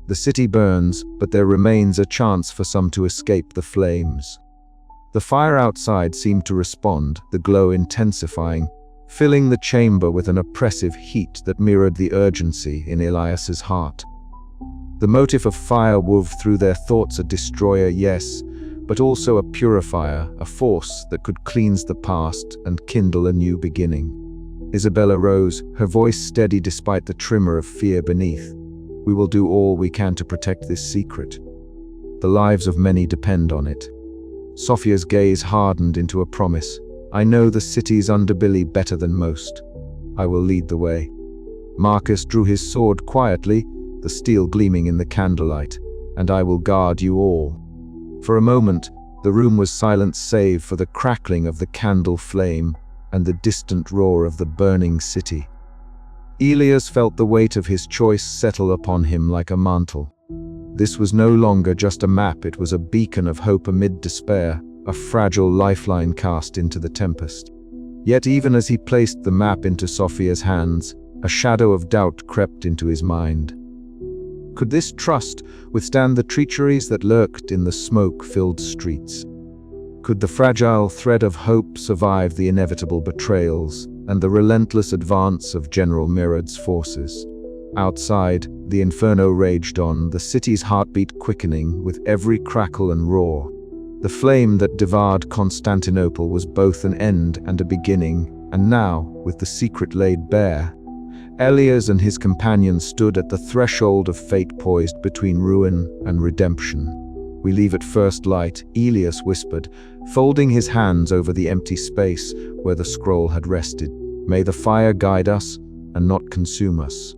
The city burns, but there remains a chance for some to escape the flames." The fire outside seemed to respond, the glow intensifying, filling the chamber with an oppressive heat that mirrored the urgency in Elias's heart. The motive of fire wove through their thoughts, a destroyer, yes, but also a purifier, a force that could cleanse the past and kindle a new beginning. Isabella rose, her voice steady despite the tremor of fear beneath. "We will do all we can to protect this secret. The lives of many depend on it." Sophia's gaze hardened into a promise. "I know the city's underbelly better than most. I will lead the way." Marcus drew his sword quietly, the steel gleaming in the candlelight. "And I will guard you all." For a moment, the room was silent save for the crackling of the candle flame and the distant roar of the burning city. Elias felt the weight of his choice settle upon him like a mantle. This was no longer just a map, it was a beacon of hope amid despair, a fragile lifeline cast into the tempest. Yet even as he placed the map into Sophia's hands, a shadow of doubt crept into his mind. Could this trust withstand the treacheries that lurked in the smoke-filled streets? Could the fragile thread of hope survive the inevitable betrayals and the relentless advance of General Mirad's forces? Outside, the inferno raged on, the city's heartbeat quickening with every crackle and roar. The flame that devoured Constantinople was both an end and a beginning, and now, with the secret laid bare, Elias and his companions stood at the threshold of fate, poised between ruin and redemption. "We leave at first light," Elias whispered, folding his hands over the empty space where the scroll had rested. "May the fire guide us and not consume us."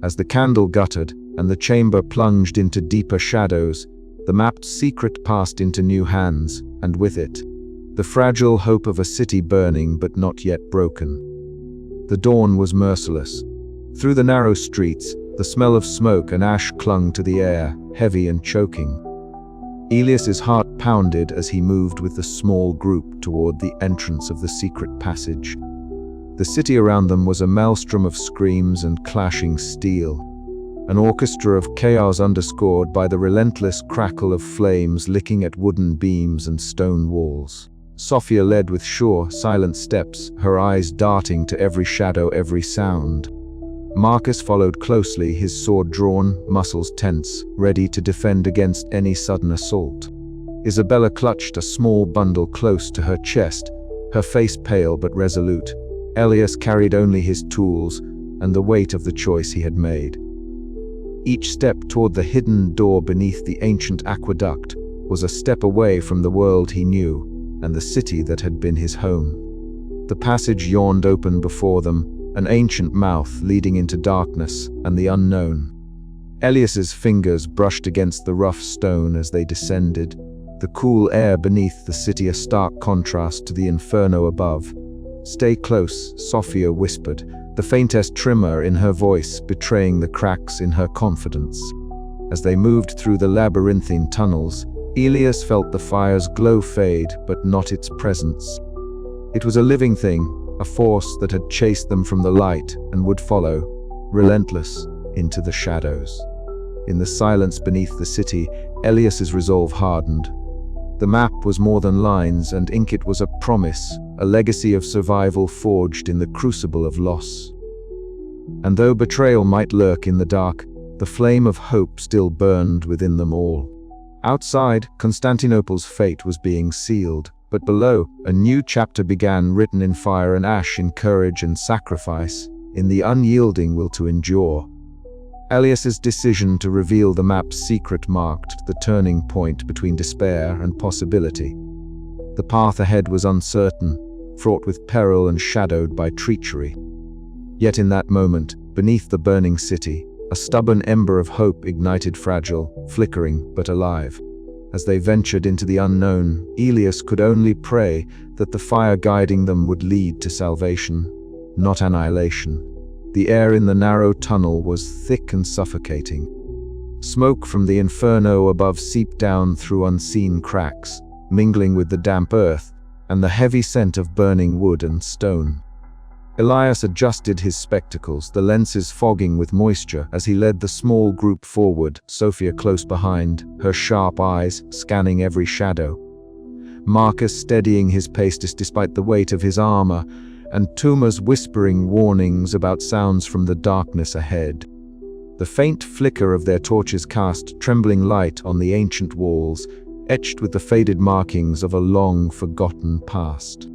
As the candle guttered and the chamber plunged into deeper shadows, the map's secret passed into new hands, and with it, the fragile hope of a city burning but not yet broken. The dawn was merciless. Through the narrow streets, the smell of smoke and ash clung to the air, heavy and choking. Elias's heart pounded as he moved with the small group toward the entrance of the secret passage. The city around them was a maelstrom of screams and clashing steel, an orchestra of chaos underscored by the relentless crackle of flames licking at wooden beams and stone walls. Sophia led with sure, silent steps, her eyes darting to every shadow, every sound. Marcus followed closely, his sword drawn, muscles tense, ready to defend against any sudden assault. Isabella clutched a small bundle close to her chest, her face pale but resolute. Elias carried only his tools and the weight of the choice he had made. Each step toward the hidden door beneath the ancient aqueduct was a step away from the world he knew and the city that had been his home. The passage yawned open before them, an ancient mouth leading into darkness and the unknown. Elias's fingers brushed against the rough stone as they descended, the cool air beneath the city a stark contrast to the inferno above. "Stay close," Sophia whispered, the faintest tremor in her voice betraying the cracks in her confidence. As they moved through the labyrinthine tunnels, Elias felt the fire's glow fade, but not its presence. It was a living thing, a force that had chased them from the light and would follow, relentless, into the shadows. In the silence beneath the city, Elias's resolve hardened. The map was more than lines and ink, it was a promise, a legacy of survival forged in the crucible of loss. And though betrayal might lurk in the dark, the flame of hope still burned within them all. Outside, Constantinople's fate was being sealed, but below, a new chapter began, written in fire and ash, in courage and sacrifice, in the unyielding will to endure. Elias's decision to reveal the map's secret marked the turning point between despair and possibility. The path ahead was uncertain, fraught with peril and shadowed by treachery. Yet in that moment, beneath the burning city, a stubborn ember of hope ignited, fragile, flickering, but alive. As they ventured into the unknown, Elias could only pray that the fire guiding them would lead to salvation, not annihilation. The air in the narrow tunnel was thick and suffocating. Smoke from the inferno above seeped down through unseen cracks, mingling with the damp earth and the heavy scent of burning wood and stone. Elias adjusted his spectacles, the lenses fogging with moisture as he led the small group forward, Sophia close behind, her sharp eyes scanning every shadow. Marcus steadying his pace despite the weight of his armor, and Tumas whispering warnings about sounds from the darkness ahead. The faint flicker of their torches cast trembling light on the ancient walls, etched with the faded markings of a long-forgotten past.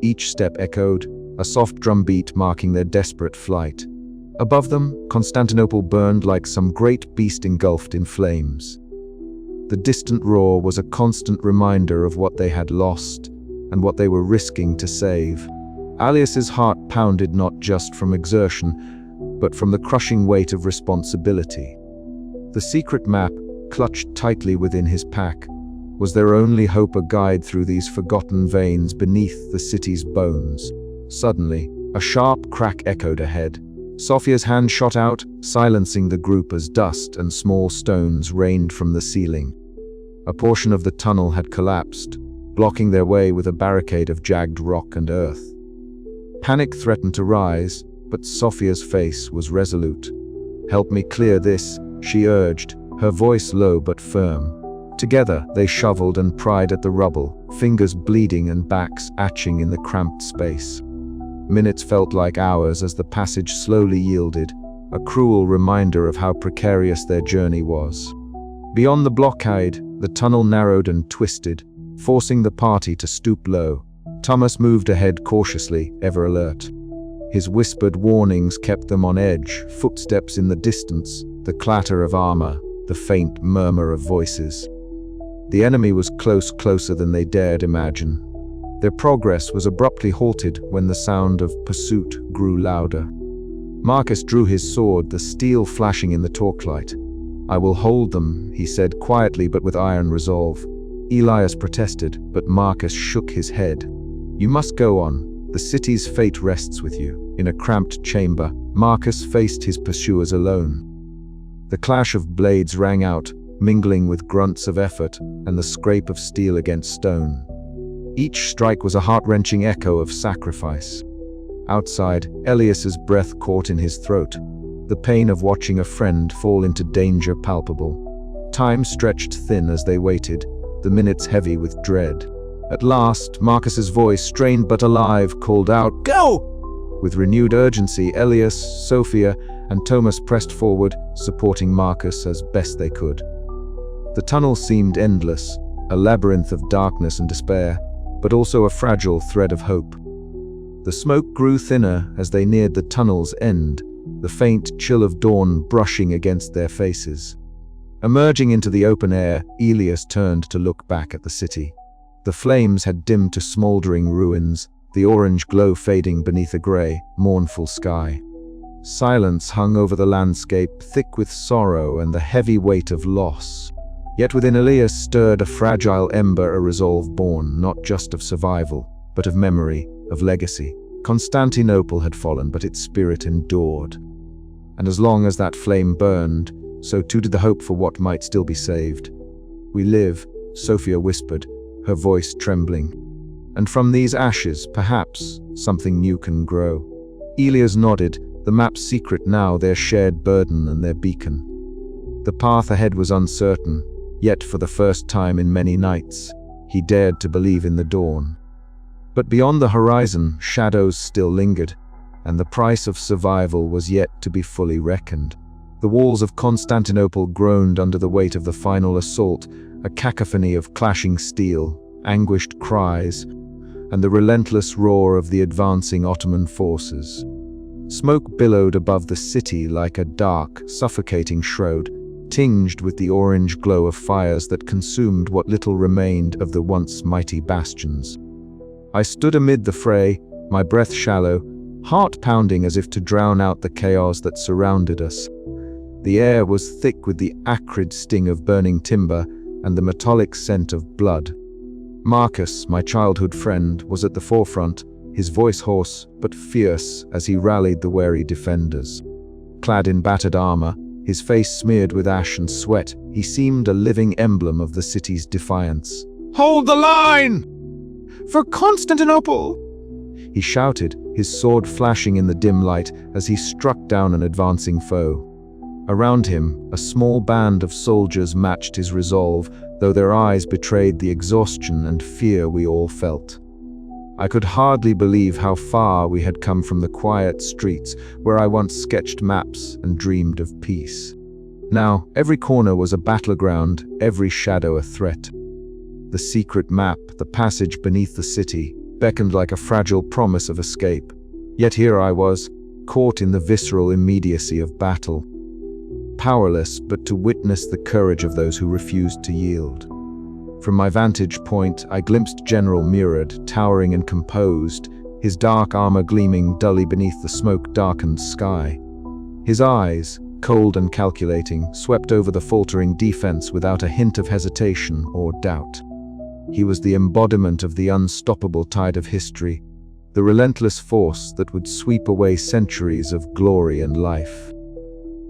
Each step echoed, a soft drumbeat marking their desperate flight. Above them, Constantinople burned like some great beast engulfed in flames. The distant roar was a constant reminder of what they had lost and what they were risking to save. Elias's heart pounded not just from exertion, but from the crushing weight of responsibility. The secret map, clutched tightly within his pack, was their only hope, a guide through these forgotten veins beneath the city's bones. Suddenly, a sharp crack echoed ahead. Sophia's hand shot out, silencing the group as dust and small stones rained from the ceiling. A portion of the tunnel had collapsed, blocking their way with a barricade of jagged rock and earth. Panic threatened to rise, but Sophia's face was resolute. "Help me clear this," she urged, her voice low but firm. Together, they shoveled and pried at the rubble, fingers bleeding and backs atching in the cramped space. Minutes felt like hours as the passage slowly yielded, a cruel reminder of how precarious their journey was. Beyond the blockade, the tunnel narrowed and twisted, forcing the party to stoop low. Thomas moved ahead cautiously, ever alert. His whispered warnings kept them on edge, footsteps in the distance, the clatter of armor, the faint murmur of voices. The enemy was closer than they dared imagine. Their progress was abruptly halted when the sound of pursuit grew louder. Marcus drew his sword, the steel flashing in the torchlight. "I will hold them," he said quietly but with iron resolve. Elias protested, but Marcus shook his head. "You must go on. The city's fate rests with you." In a cramped chamber, Marcus faced his pursuers alone. The clash of blades rang out, mingling with grunts of effort and the scrape of steel against stone. Each strike was a heart-wrenching echo of sacrifice. Outside, Elias's breath caught in his throat, the pain of watching a friend fall into danger palpable. Time stretched thin as they waited, the minutes heavy with dread. At last, Marcus's voice, strained but alive, called out, "Go!" With renewed urgency, Elias, Sophia, and Thomas pressed forward, supporting Marcus as best they could. The tunnel seemed endless, a labyrinth of darkness and despair, but also a fragile thread of hope. The smoke grew thinner as they neared the tunnel's end, the faint chill of dawn brushing against their faces. Emerging into the open air, Elias turned to look back at the city. The flames had dimmed to smoldering ruins, the orange glow fading beneath a gray, mournful sky. Silence hung over the landscape, thick with sorrow and the heavy weight of loss. Yet within Elias stirred a fragile ember, a resolve born not just of survival, but of memory, of legacy. Constantinople had fallen, but its spirit endured. And as long as that flame burned, so too did the hope for what might still be saved. "We live," Sophia whispered, her voice trembling. "And from these ashes, perhaps, something new can grow." Elias nodded, the map's secret now their shared burden and their beacon. The path ahead was uncertain, yet for the first time in many nights, he dared to believe in the dawn. But beyond the horizon, shadows still lingered, and the price of survival was yet to be fully reckoned. The walls of Constantinople groaned under the weight of the final assault, a cacophony of clashing steel, anguished cries, and the relentless roar of the advancing Ottoman forces. Smoke billowed above the city like a dark, suffocating shroud, tinged with the orange glow of fires that consumed what little remained of the once mighty bastions. I stood amid the fray, my breath shallow, heart pounding as if to drown out the chaos that surrounded us. The air was thick with the acrid sting of burning timber and the metallic scent of blood. Marcus, my childhood friend, was at the forefront, his voice hoarse but fierce as he rallied the wary defenders. Clad in battered armor, his face smeared with ash and sweat, he seemed a living emblem of the city's defiance. "Hold the line! For Constantinople!" He shouted, his sword flashing in the dim light as he struck down an advancing foe. Around him, a small band of soldiers matched his resolve, though their eyes betrayed the exhaustion and fear we all felt. I could hardly believe how far we had come from the quiet streets where I once sketched maps and dreamed of peace. Now, every corner was a battleground, every shadow a threat. The secret map, the passage beneath the city, beckoned like a fragile promise of escape. Yet here I was, caught in the visceral immediacy of battle. Powerless but to witness the courage of those who refused to yield. From my vantage point, I glimpsed General Murad, towering and composed, his dark armor gleaming dully beneath the smoke-darkened sky. His eyes, cold and calculating, swept over the faltering defense without a hint of hesitation or doubt. He was the embodiment of the unstoppable tide of history, the relentless force that would sweep away centuries of glory and life.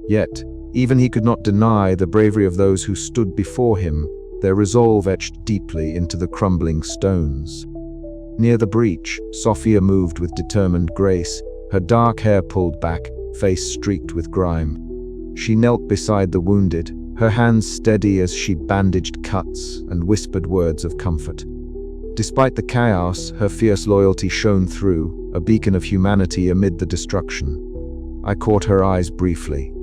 Yet, even he could not deny the bravery of those who stood before him, their resolve etched deeply into the crumbling stones. Near the breach, Sophia moved with determined grace, her dark hair pulled back, face streaked with grime. She knelt beside the wounded, her hands steady as she bandaged cuts and whispered words of comfort. Despite the chaos, her fierce loyalty shone through, a beacon of humanity amid the destruction. I caught her eyes briefly.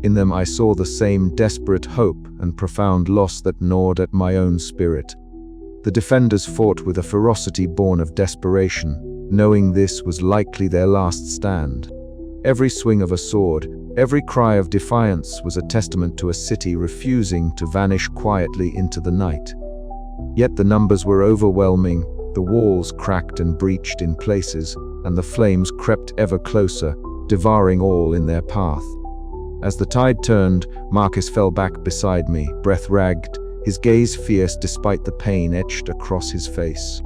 In them I saw the same desperate hope and profound loss that gnawed at my own spirit. The defenders fought with a ferocity born of desperation, knowing this was likely their last stand. Every swing of a sword, every cry of defiance was a testament to a city refusing to vanish quietly into the night. Yet the numbers were overwhelming, the walls cracked and breached in places, and the flames crept ever closer, devouring all in their path. As the tide turned, Marcus fell back beside me, breath ragged, his gaze fierce despite the pain etched across his face.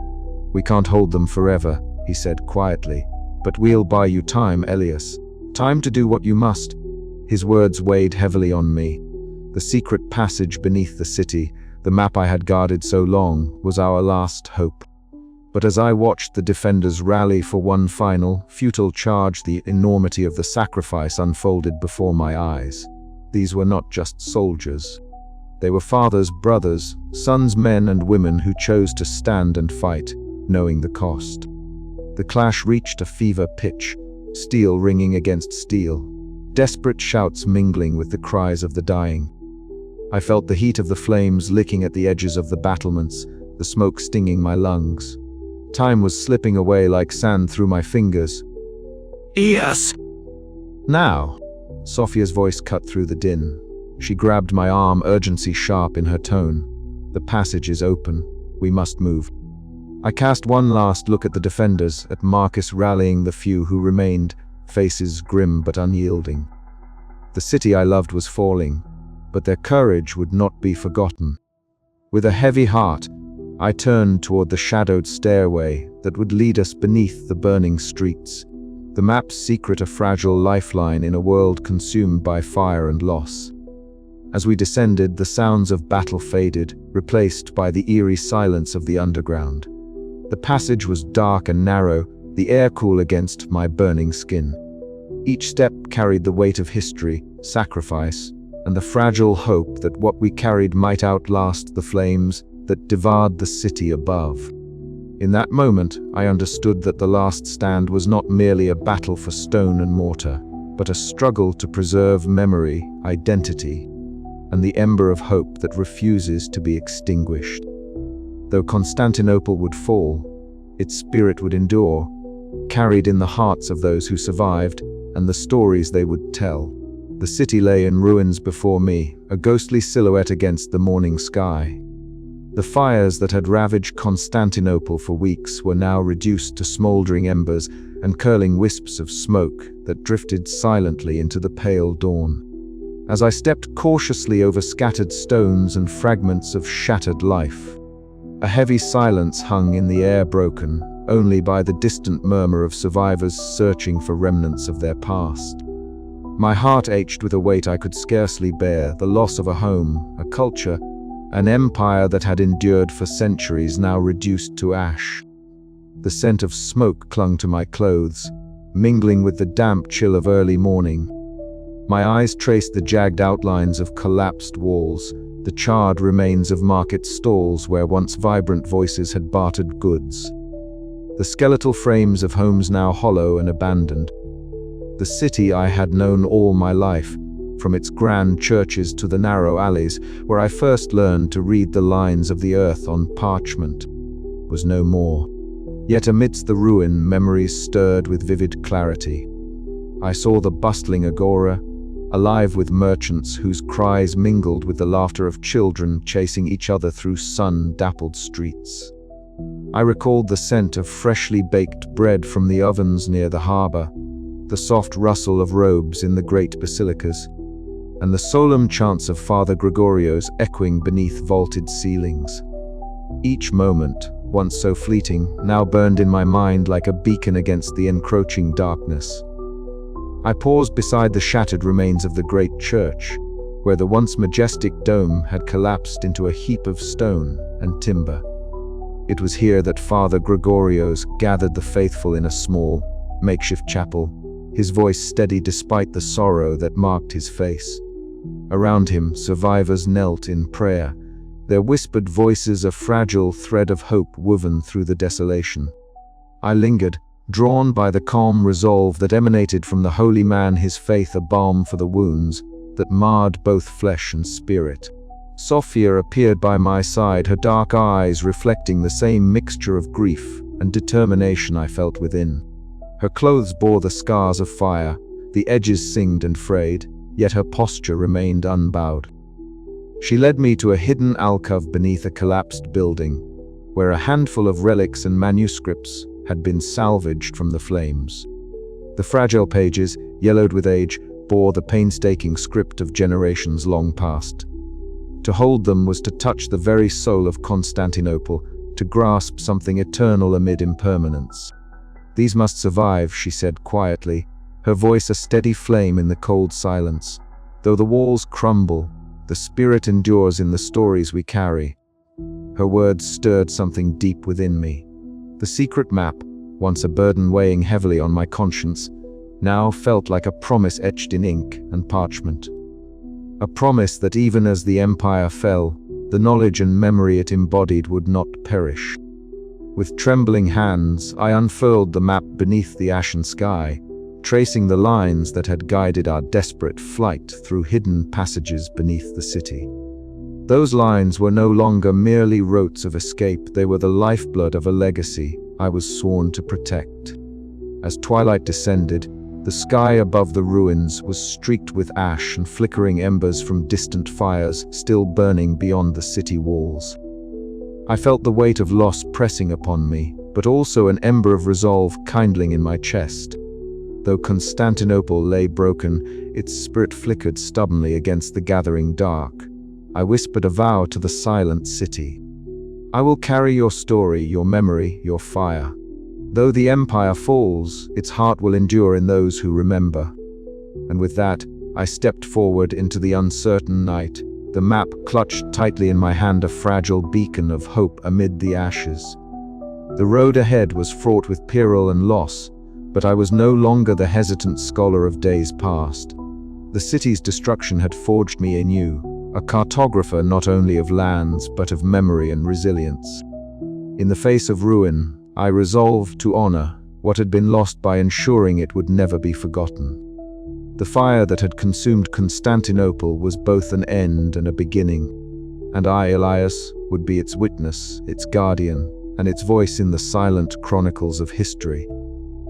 "We can't hold them forever," he said quietly, "but we'll buy you time, Elias. Time to do what you must." His words weighed heavily on me. The secret passage beneath the city, the map I had guarded so long, was our last hope. But as I watched the defenders rally for one final, futile charge, the enormity of the sacrifice unfolded before my eyes. These were not just soldiers. They were fathers, brothers, sons, men and women who chose to stand and fight, knowing the cost. The clash reached a fever pitch, steel ringing against steel, desperate shouts mingling with the cries of the dying. I felt the heat of the flames licking at the edges of the battlements, the smoke stinging my lungs. Time was slipping away like sand through my fingers. "Yes!" "Now!" Sophia's voice cut through the din. She grabbed my arm, urgency sharp in her tone. "The passage is open. We must move." I cast one last look at the defenders, at Marcus rallying the few who remained, faces grim but unyielding. The city I loved was falling, but their courage would not be forgotten. With a heavy heart, I turned toward the shadowed stairway that would lead us beneath the burning streets, the map's secret a fragile lifeline in a world consumed by fire and loss. As we descended, the sounds of battle faded, replaced by the eerie silence of the underground. The passage was dark and narrow, the air cool against my burning skin. Each step carried the weight of history, sacrifice, and the fragile hope that what we carried might outlast the flames that devoured the city above. In that moment, I understood that the last stand was not merely a battle for stone and mortar, but a struggle to preserve memory, identity, and the ember of hope that refuses to be extinguished. Though Constantinople would fall, its spirit would endure, carried in the hearts of those who survived, and the stories they would tell. The city lay in ruins before me, a ghostly silhouette against the morning sky. The fires that had ravaged Constantinople for weeks were now reduced to smoldering embers and curling wisps of smoke that drifted silently into the pale dawn. As I stepped cautiously over scattered stones and fragments of shattered life, a heavy silence hung in the air, broken only by the distant murmur of survivors searching for remnants of their past. My heart ached with a weight I could scarcely bear, the loss of a home, a culture, an empire that had endured for centuries, now reduced to ash. The scent of smoke clung to my clothes, mingling with the damp chill of early morning. My eyes traced the jagged outlines of collapsed walls, the charred remains of market stalls where once vibrant voices had bartered goods. The skeletal frames of homes now hollow and abandoned. The city I had known all my life, from its grand churches to the narrow alleys where I first learned to read the lines of the earth on parchment, was no more. Yet amidst the ruin, memories stirred with vivid clarity. I saw the bustling agora, alive with merchants whose cries mingled with the laughter of children chasing each other through sun-dappled streets. I recalled the scent of freshly baked bread from the ovens near the harbor, the soft rustle of robes in the great basilicas, and the solemn chants of Father Gregorio's echoing beneath vaulted ceilings. Each moment, once so fleeting, now burned in my mind like a beacon against the encroaching darkness. I paused beside the shattered remains of the great church, where the once majestic dome had collapsed into a heap of stone and timber. It was here that Father Gregorio's gathered the faithful in a small, makeshift chapel, his voice steady despite the sorrow that marked his face. Around him, survivors knelt in prayer, their whispered voices a fragile thread of hope woven through the desolation. I lingered, drawn by the calm resolve that emanated from the holy man, his faith a balm for the wounds that marred both flesh and spirit. Sophia appeared by my side, her dark eyes reflecting the same mixture of grief and determination I felt within. Her clothes bore the scars of fire, the edges singed and frayed, yet her posture remained unbowed. She led me to a hidden alcove beneath a collapsed building, where a handful of relics and manuscripts had been salvaged from the flames. The fragile pages, yellowed with age, bore the painstaking script of generations long past. To hold them was to touch the very soul of Constantinople, to grasp something eternal amid impermanence. "These must survive," she said quietly, her voice a steady flame in the cold silence. "Though the walls crumble, the spirit endures in the stories we carry." Her words stirred something deep within me. The secret map, once a burden weighing heavily on my conscience, now felt like a promise etched in ink and parchment. A promise that even as the empire fell, the knowledge and memory it embodied would not perish. With trembling hands, I unfurled the map beneath the ashen sky, tracing the lines that had guided our desperate flight through hidden passages beneath the city. Those lines were no longer merely routes of escape, they were the lifeblood of a legacy I was sworn to protect. As twilight descended, the sky above the ruins was streaked with ash and flickering embers from distant fires still burning beyond the city walls. I felt the weight of loss pressing upon me, but also an ember of resolve kindling in my chest. Though Constantinople lay broken, its spirit flickered stubbornly against the gathering dark. I whispered a vow to the silent city. "I will carry your story, your memory, your fire. Though the empire falls, its heart will endure in those who remember." And with that, I stepped forward into the uncertain night, the map clutched tightly in my hand, a fragile beacon of hope amid the ashes. The road ahead was fraught with peril and loss, but I was no longer the hesitant scholar of days past. The city's destruction had forged me anew, a cartographer not only of lands but of memory and resilience. In the face of ruin, I resolved to honor what had been lost by ensuring it would never be forgotten. The fire that had consumed Constantinople was both an end and a beginning, and I, Elias, would be its witness, its guardian, and its voice in the silent chronicles of history.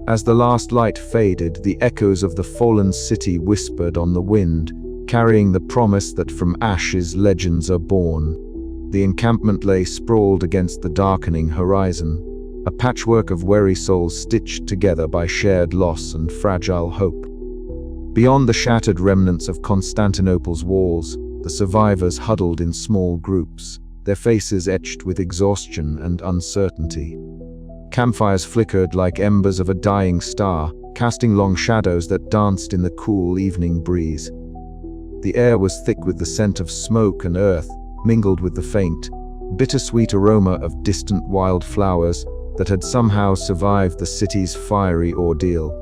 As the last light faded, the echoes of the fallen city whispered on the wind, carrying the promise that from ashes legends are born. The encampment lay sprawled against the darkening horizon, a patchwork of weary souls stitched together by shared loss and fragile hope. Beyond the shattered remnants of Constantinople's walls, the survivors huddled in small groups, their faces etched with exhaustion and uncertainty. Campfires flickered like embers of a dying star, casting long shadows that danced in the cool evening breeze. The air was thick with the scent of smoke and earth, mingled with the faint, bittersweet aroma of distant wildflowers that had somehow survived the city's fiery ordeal.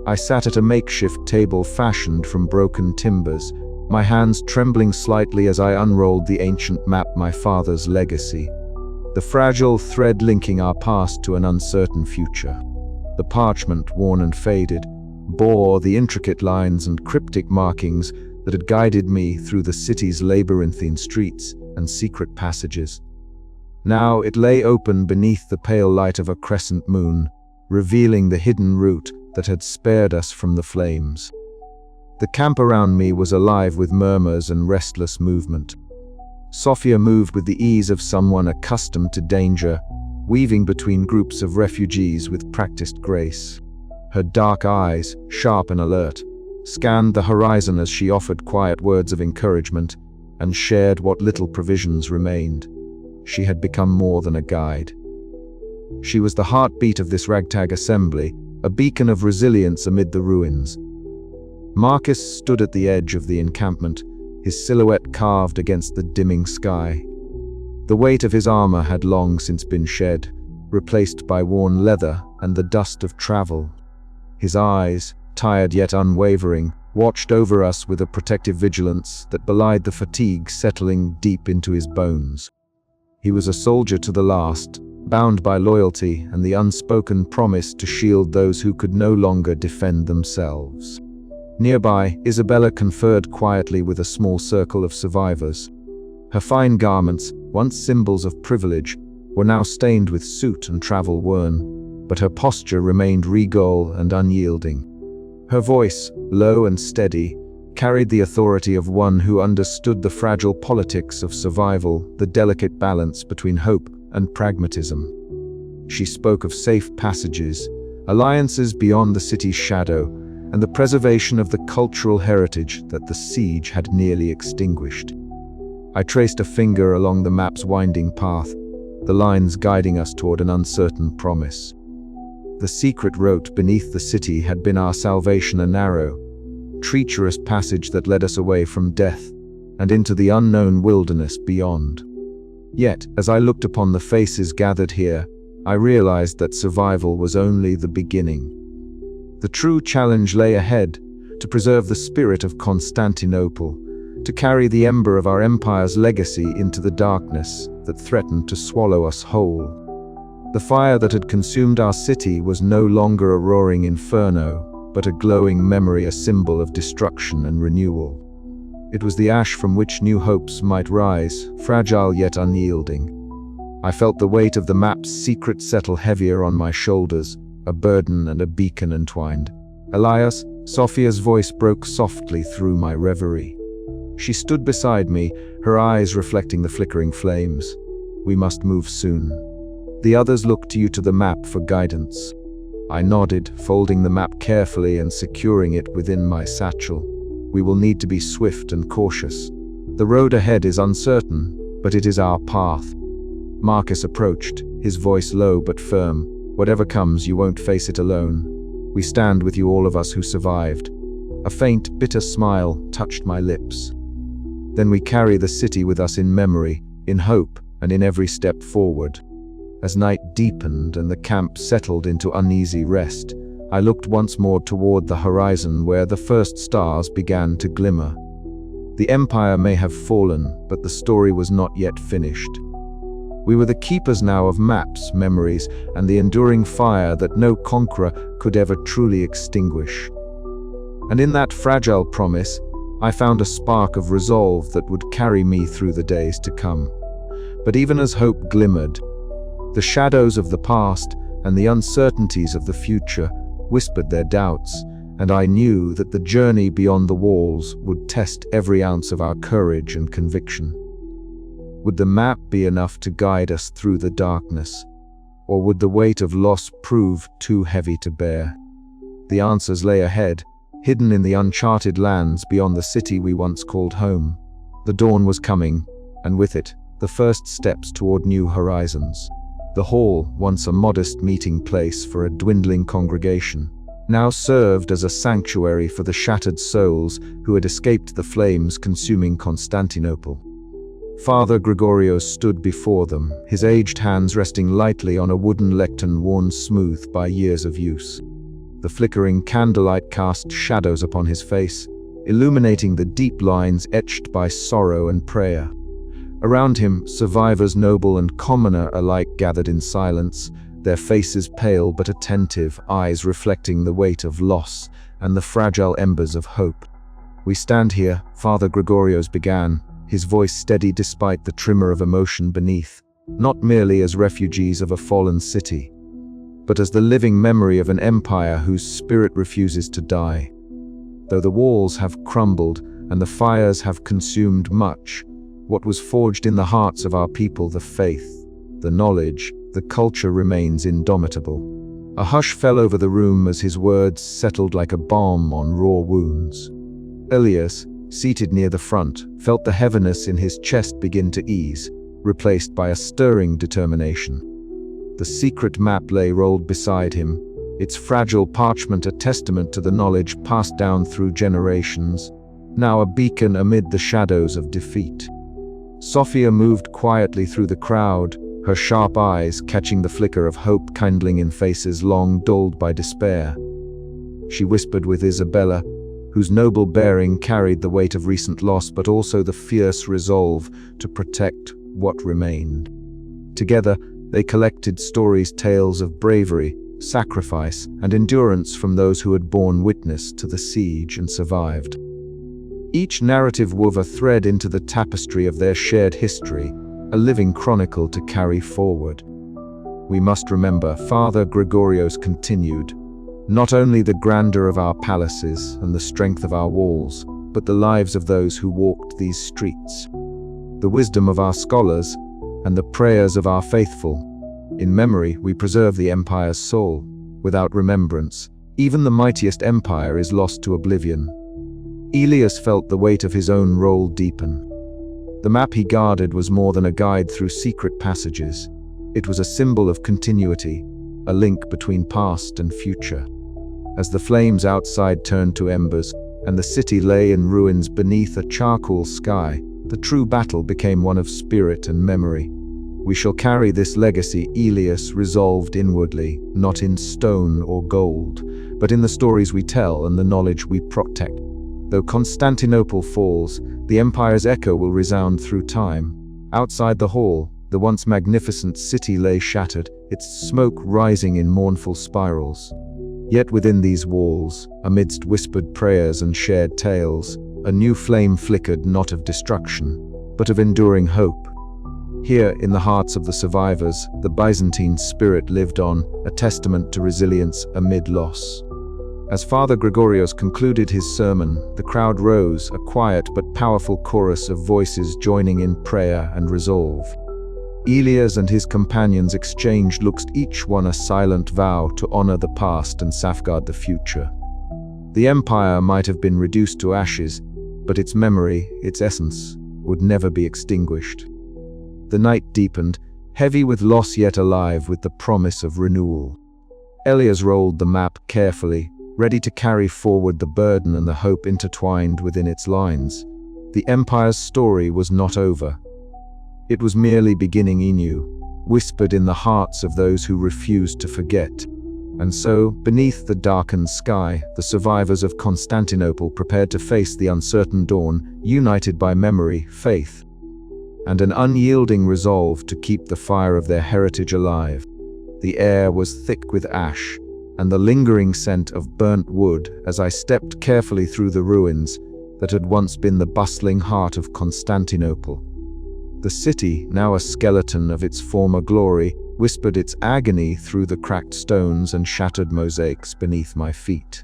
I sat at a makeshift table fashioned from broken timbers, my hands trembling slightly as I unrolled the ancient map, my father's legacy, the fragile thread linking our past to an uncertain future. The parchment, worn and faded, bore the intricate lines and cryptic markings that had guided me through the city's labyrinthine streets and secret passages. Now it lay open beneath the pale light of a crescent moon, revealing the hidden route that had spared us from the flames. The camp around me was alive with murmurs and restless movement. Sophia moved with the ease of someone accustomed to danger, weaving between groups of refugees with practiced grace. Her dark eyes, sharp and alert, scanned the horizon as she offered quiet words of encouragement and shared what little provisions remained. She had become more than a guide. She was the heartbeat of this ragtag assembly, a beacon of resilience amid the ruins. Marcus stood at the edge of the encampment, his silhouette carved against the dimming sky. The weight of his armor had long since been shed, replaced by worn leather and the dust of travel. His eyes, tired yet unwavering, watched over us with a protective vigilance that belied the fatigue settling deep into his bones. He was a soldier to the last, bound by loyalty and the unspoken promise to shield those who could no longer defend themselves. Nearby, Isabella conferred quietly with a small circle of survivors. Her fine garments, once symbols of privilege, were now stained with soot and travel-worn, but her posture remained regal and unyielding. Her voice, low and steady, carried the authority of one who understood the fragile politics of survival, the delicate balance between hope and pragmatism. She spoke of safe passages, alliances beyond the city's shadow, and the preservation of the cultural heritage that the siege had nearly extinguished. I traced a finger along the map's winding path, the lines guiding us toward an uncertain promise. The secret road beneath the city had been our salvation, a narrow, treacherous passage that led us away from death and into the unknown wilderness beyond. Yet, as I looked upon the faces gathered here, I realized that survival was only the beginning. The true challenge lay ahead, to preserve the spirit of Constantinople, to carry the ember of our empire's legacy into the darkness that threatened to swallow us whole. The fire that had consumed our city was no longer a roaring inferno, but a glowing memory, a symbol of destruction and renewal. It was the ash from which new hopes might rise, fragile yet unyielding. I felt the weight of the map's secret settle heavier on my shoulders, a burden and a beacon entwined. Elias, Sophia's voice broke softly through my reverie. She stood beside me, her eyes reflecting the flickering flames. We must move soon. The others looked to you to the map for guidance. I nodded, folding the map carefully and securing it within my satchel. We will need to be swift and cautious. The road ahead is uncertain, but it is our path. Marcus approached, his voice low but firm. Whatever comes, you won't face it alone. We stand with you, all of us who survived. A faint, bitter smile touched my lips. Then we carry the city with us in memory, in hope, and in every step forward. As night deepened and the camp settled into uneasy rest, I looked once more toward the horizon where the first stars began to glimmer. The empire may have fallen, but the story was not yet finished. We were the keepers now of maps, memories, and the enduring fire that no conqueror could ever truly extinguish. And in that fragile promise, I found a spark of resolve that would carry me through the days to come. But even as hope glimmered, the shadows of the past and the uncertainties of the future whispered their doubts, and I knew that the journey beyond the walls would test every ounce of our courage and conviction. Would the map be enough to guide us through the darkness, or would the weight of loss prove too heavy to bear? The answers lay ahead, hidden in the uncharted lands beyond the city we once called home. The dawn was coming, and with it, the first steps toward new horizons. The hall, once a modest meeting place for a dwindling congregation, now served as a sanctuary for the shattered souls who had escaped the flames consuming Constantinople. Father Gregorios stood before them, his aged hands resting lightly on a wooden lectern worn smooth by years of use. The flickering candlelight cast shadows upon his face, illuminating the deep lines etched by sorrow and prayer. Around him, survivors noble and commoner alike gathered in silence, their faces pale but attentive, eyes reflecting the weight of loss and the fragile embers of hope. "We stand here," Father Gregorios began, his voice steady despite the tremor of emotion beneath, "not merely as refugees of a fallen city, but as the living memory of an empire whose spirit refuses to die. Though the walls have crumbled and the fires have consumed much, what was forged in the hearts of our people, the faith, the knowledge, the culture remains indomitable." A hush fell over the room as his words settled like a balm on raw wounds. Elias, seated near the front, felt the heaviness in his chest begin to ease, replaced by a stirring determination. The secret map lay rolled beside him, its fragile parchment a testament to the knowledge passed down through generations, now a beacon amid the shadows of defeat. Sophia moved quietly through the crowd, her sharp eyes catching the flicker of hope kindling in faces long dulled by despair. She whispered with Isabella, whose noble bearing carried the weight of recent loss but also the fierce resolve to protect what remained. Together, they collected stories, tales of bravery, sacrifice, and endurance from those who had borne witness to the siege and survived. Each narrative wove a thread into the tapestry of their shared history, a living chronicle to carry forward. "We must remember," Father Gregorios continued, "not only the grandeur of our palaces and the strength of our walls, but the lives of those who walked these streets, the wisdom of our scholars, and the prayers of our faithful. In memory, we preserve the empire's soul. Without remembrance, even the mightiest empire is lost to oblivion." Elias felt the weight of his own role deepen. The map he guarded was more than a guide through secret passages. It was a symbol of continuity, a link between past and future. As the flames outside turned to embers, and the city lay in ruins beneath a charcoal sky, the true battle became one of spirit and memory. "We shall carry this legacy," Elias resolved inwardly, "not in stone or gold, but in the stories we tell and the knowledge we protect. Though Constantinople falls, the empire's echo will resound through time." Outside the hall, the once magnificent city lay shattered, its smoke rising in mournful spirals. Yet within these walls, amidst whispered prayers and shared tales, a new flame flickered, not of destruction, but of enduring hope. Here, in the hearts of the survivors, the Byzantine spirit lived on, a testament to resilience amid loss. As Father Gregorios concluded his sermon, the crowd rose, a quiet but powerful chorus of voices joining in prayer and resolve. Elias and his companions exchanged looks, each one a silent vow to honor the past and safeguard the future. The empire might have been reduced to ashes, but its memory, its essence, would never be extinguished. The night deepened, heavy with loss yet alive with the promise of renewal. Elias rolled the map carefully, ready to carry forward the burden and the hope intertwined within its lines. The empire's story was not over. It was merely beginning anew, whispered in the hearts of those who refused to forget. And so, beneath the darkened sky, the survivors of Constantinople prepared to face the uncertain dawn, united by memory, faith, and an unyielding resolve to keep the fire of their heritage alive. The air was thick with ash, and the lingering scent of burnt wood as I stepped carefully through the ruins that had once been the bustling heart of Constantinople. The city, now a skeleton of its former glory, whispered its agony through the cracked stones and shattered mosaics beneath my feet.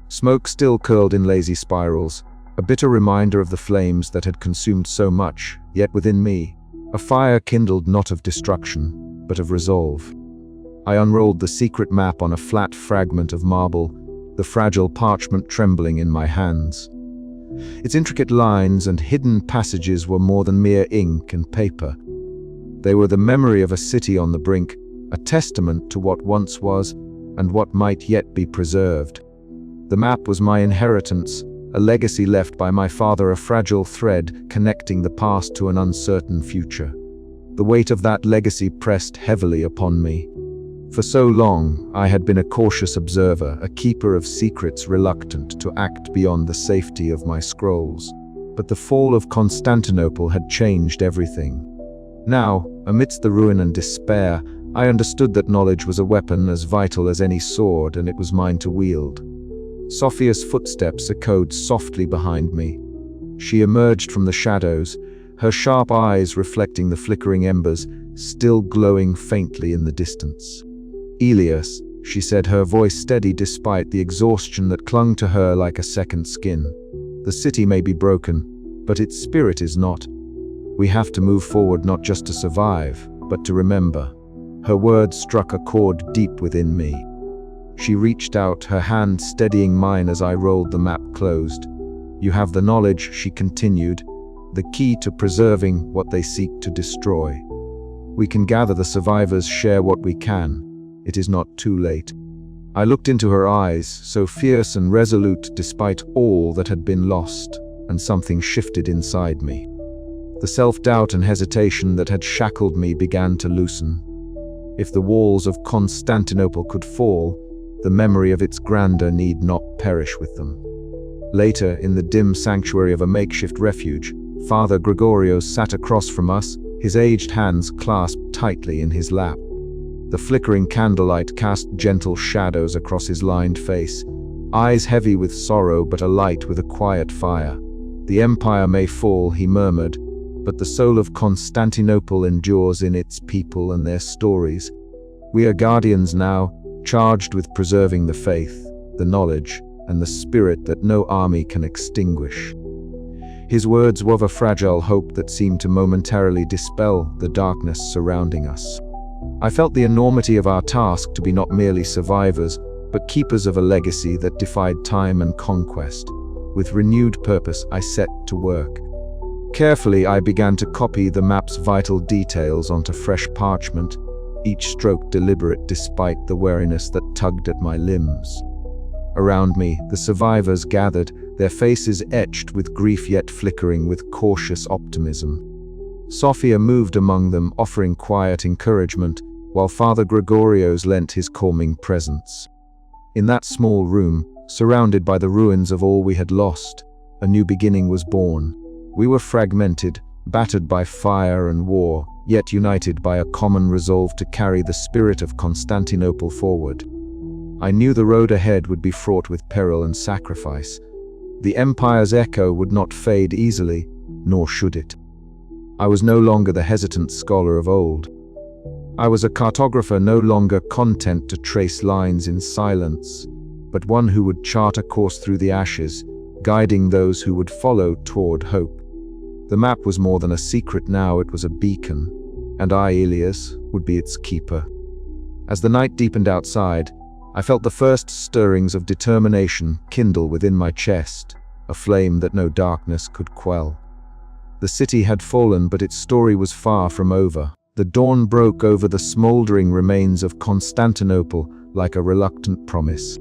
Smoke still curled in lazy spirals, a bitter reminder of the flames that had consumed so much, yet within me, a fire kindled not of destruction, but of resolve. I unrolled the secret map on a flat fragment of marble, the fragile parchment trembling in my hands. Its intricate lines and hidden passages were more than mere ink and paper. They were the memory of a city on the brink, a testament to what once was and what might yet be preserved. The map was my inheritance, a legacy left by my father, a fragile thread connecting the past to an uncertain future. The weight of that legacy pressed heavily upon me. For so long, I had been a cautious observer, a keeper of secrets reluctant to act beyond the safety of my scrolls. But the fall of Constantinople had changed everything. Now, amidst the ruin and despair, I understood that knowledge was a weapon as vital as any sword, and it was mine to wield. Sophia's footsteps echoed softly behind me. She emerged from the shadows, her sharp eyes reflecting the flickering embers, still glowing faintly in the distance. "Elias," she said, her voice steady despite the exhaustion that clung to her like a second skin. "The city may be broken, but its spirit is not. We have to move forward not just to survive, but to remember." Her words struck a chord deep within me. She reached out, her hand steadying mine as I rolled the map closed. "You have the knowledge," she continued, "the key to preserving what they seek to destroy. We can gather the survivors, share what we can. It is not too late." I looked into her eyes, so fierce and resolute despite all that had been lost, and something shifted inside me. The self-doubt and hesitation that had shackled me began to loosen. If the walls of Constantinople could fall, the memory of its grandeur need not perish with them. Later, in the dim sanctuary of a makeshift refuge, Father Gregorios sat across from us, his aged hands clasped tightly in his lap. The flickering candlelight cast gentle shadows across his lined face, eyes heavy with sorrow but alight with a quiet fire. "The empire may fall," he murmured, "but the soul of Constantinople endures in its people and their stories. We are guardians now, charged with preserving the faith, the knowledge, and the spirit that no army can extinguish." His words wove a fragile hope that seemed to momentarily dispel the darkness surrounding us. I felt the enormity of our task to be not merely survivors, but keepers of a legacy that defied time and conquest. With renewed purpose, I set to work. Carefully, I began to copy the map's vital details onto fresh parchment, each stroke deliberate despite the weariness that tugged at my limbs. Around me, the survivors gathered, their faces etched with grief yet flickering with cautious optimism. Sophia moved among them, offering quiet encouragement, while Father Gregorios lent his calming presence. In that small room, surrounded by the ruins of all we had lost, a new beginning was born. We were fragmented, battered by fire and war, yet united by a common resolve to carry the spirit of Constantinople forward. I knew the road ahead would be fraught with peril and sacrifice. The empire's echo would not fade easily, nor should it. I was no longer the hesitant scholar of old. I was a cartographer no longer content to trace lines in silence, but one who would chart a course through the ashes, guiding those who would follow toward hope. The map was more than a secret now, it was a beacon, and I, Elias, would be its keeper. As the night deepened outside, I felt the first stirrings of determination kindle within my chest, a flame that no darkness could quell. The city had fallen, but its story was far from over. The dawn broke over the smoldering remains of Constantinople like a reluctant promise.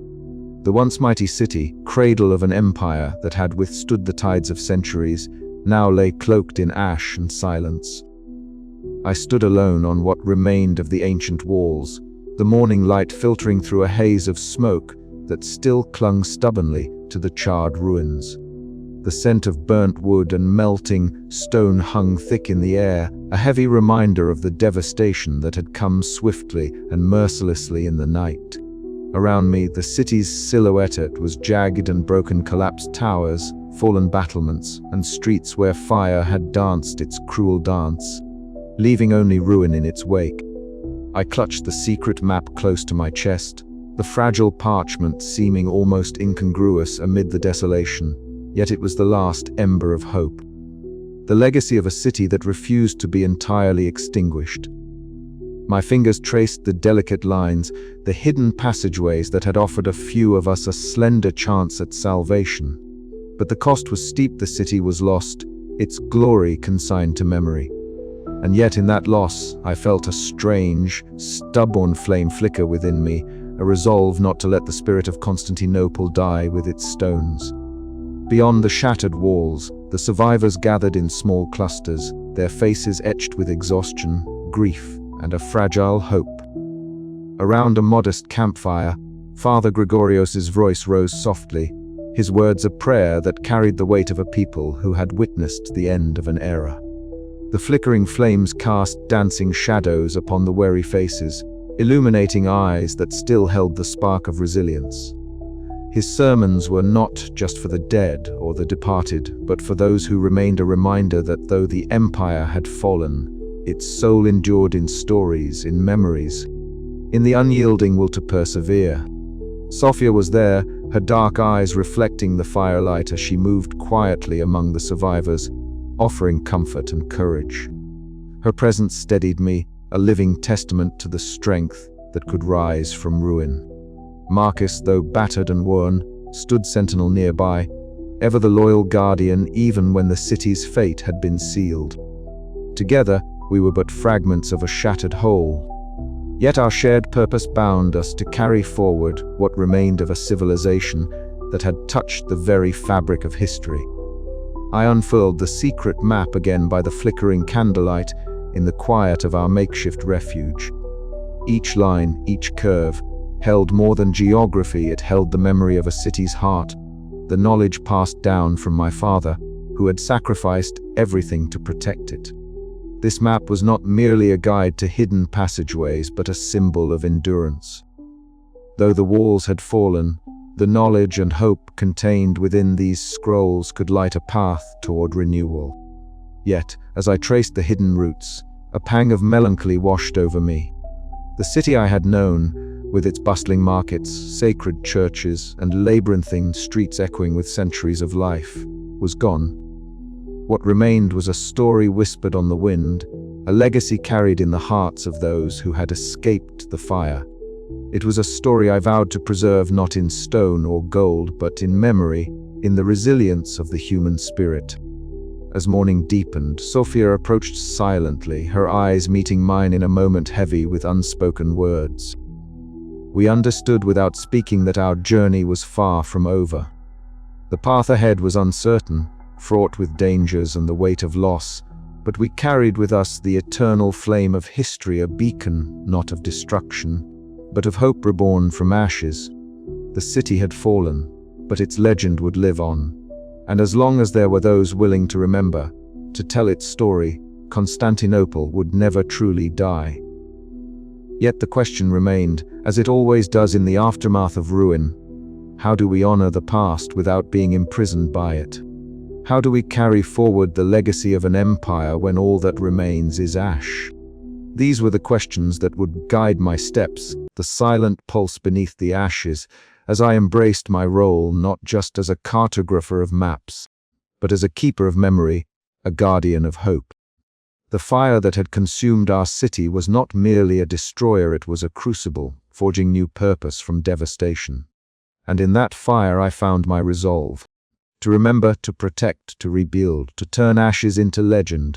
The once mighty city, cradle of an empire that had withstood the tides of centuries, now lay cloaked in ash and silence. I stood alone on what remained of the ancient walls, the morning light filtering through a haze of smoke that still clung stubbornly to the charred ruins. The scent of burnt wood and melting stone hung thick in the air, a heavy reminder of the devastation that had come swiftly and mercilessly in the night. Around me, the city's silhouette was jagged and broken, collapsed towers, fallen battlements, and streets where fire had danced its cruel dance, leaving only ruin in its wake. I clutched the secret map close to my chest, the fragile parchment seeming almost incongruous amid the desolation, yet it was the last ember of hope. The legacy of a city that refused to be entirely extinguished. My fingers traced the delicate lines, the hidden passageways that had offered a few of us a slender chance at salvation. But the cost was steep. The city was lost, its glory consigned to memory. And yet in that loss, I felt a strange, stubborn flame flicker within me, a resolve not to let the spirit of Constantinople die with its stones. Beyond the shattered walls, the survivors gathered in small clusters, their faces etched with exhaustion, grief, and a fragile hope. Around a modest campfire, Father Gregorios's voice rose softly, his words a prayer that carried the weight of a people who had witnessed the end of an era. The flickering flames cast dancing shadows upon the weary faces, illuminating eyes that still held the spark of resilience. His sermons were not just for the dead or the departed, but for those who remained, a reminder that though the empire had fallen, its soul endured in stories, in memories, in the unyielding will to persevere. Sophia was there, her dark eyes reflecting the firelight as she moved quietly among the survivors, offering comfort and courage. Her presence steadied me, a living testament to the strength that could rise from ruin. Marcus, though battered and worn, stood sentinel nearby, ever the loyal guardian even when the city's fate had been sealed. Together, we were but fragments of a shattered whole. Yet our shared purpose bound us to carry forward what remained of a civilization that had touched the very fabric of history. I unfurled the secret map again by the flickering candlelight in the quiet of our makeshift refuge. Each line, each curve, held more than geography, it held the memory of a city's heart, the knowledge passed down from my father, who had sacrificed everything to protect it. This map was not merely a guide to hidden passageways, but a symbol of endurance. Though the walls had fallen, the knowledge and hope contained within these scrolls could light a path toward renewal. Yet, as I traced the hidden routes, a pang of melancholy washed over me. The city I had known, with its bustling markets, sacred churches, and labyrinthine streets echoing with centuries of life, was gone. What remained was a story whispered on the wind, a legacy carried in the hearts of those who had escaped the fire. It was a story I vowed to preserve not in stone or gold, but in memory, in the resilience of the human spirit. As morning deepened, Sophia approached silently, her eyes meeting mine in a moment heavy with unspoken words. We understood without speaking that our journey was far from over. The path ahead was uncertain, fraught with dangers and the weight of loss, but we carried with us the eternal flame of history, a beacon not of destruction, but of hope reborn from ashes. The city had fallen, but its legend would live on, and as long as there were those willing to remember, to tell its story, Constantinople would never truly die. Yet the question remained, as it always does in the aftermath of ruin: how do we honor the past without being imprisoned by it? How do we carry forward the legacy of an empire when all that remains is ash? These were the questions that would guide my steps, the silent pulse beneath the ashes, as I embraced my role not just as a cartographer of maps, but as a keeper of memory, a guardian of hope. The fire that had consumed our city was not merely a destroyer, it was a crucible, forging new purpose from devastation. And in that fire I found my resolve. To remember, to protect, to rebuild, to turn ashes into legend.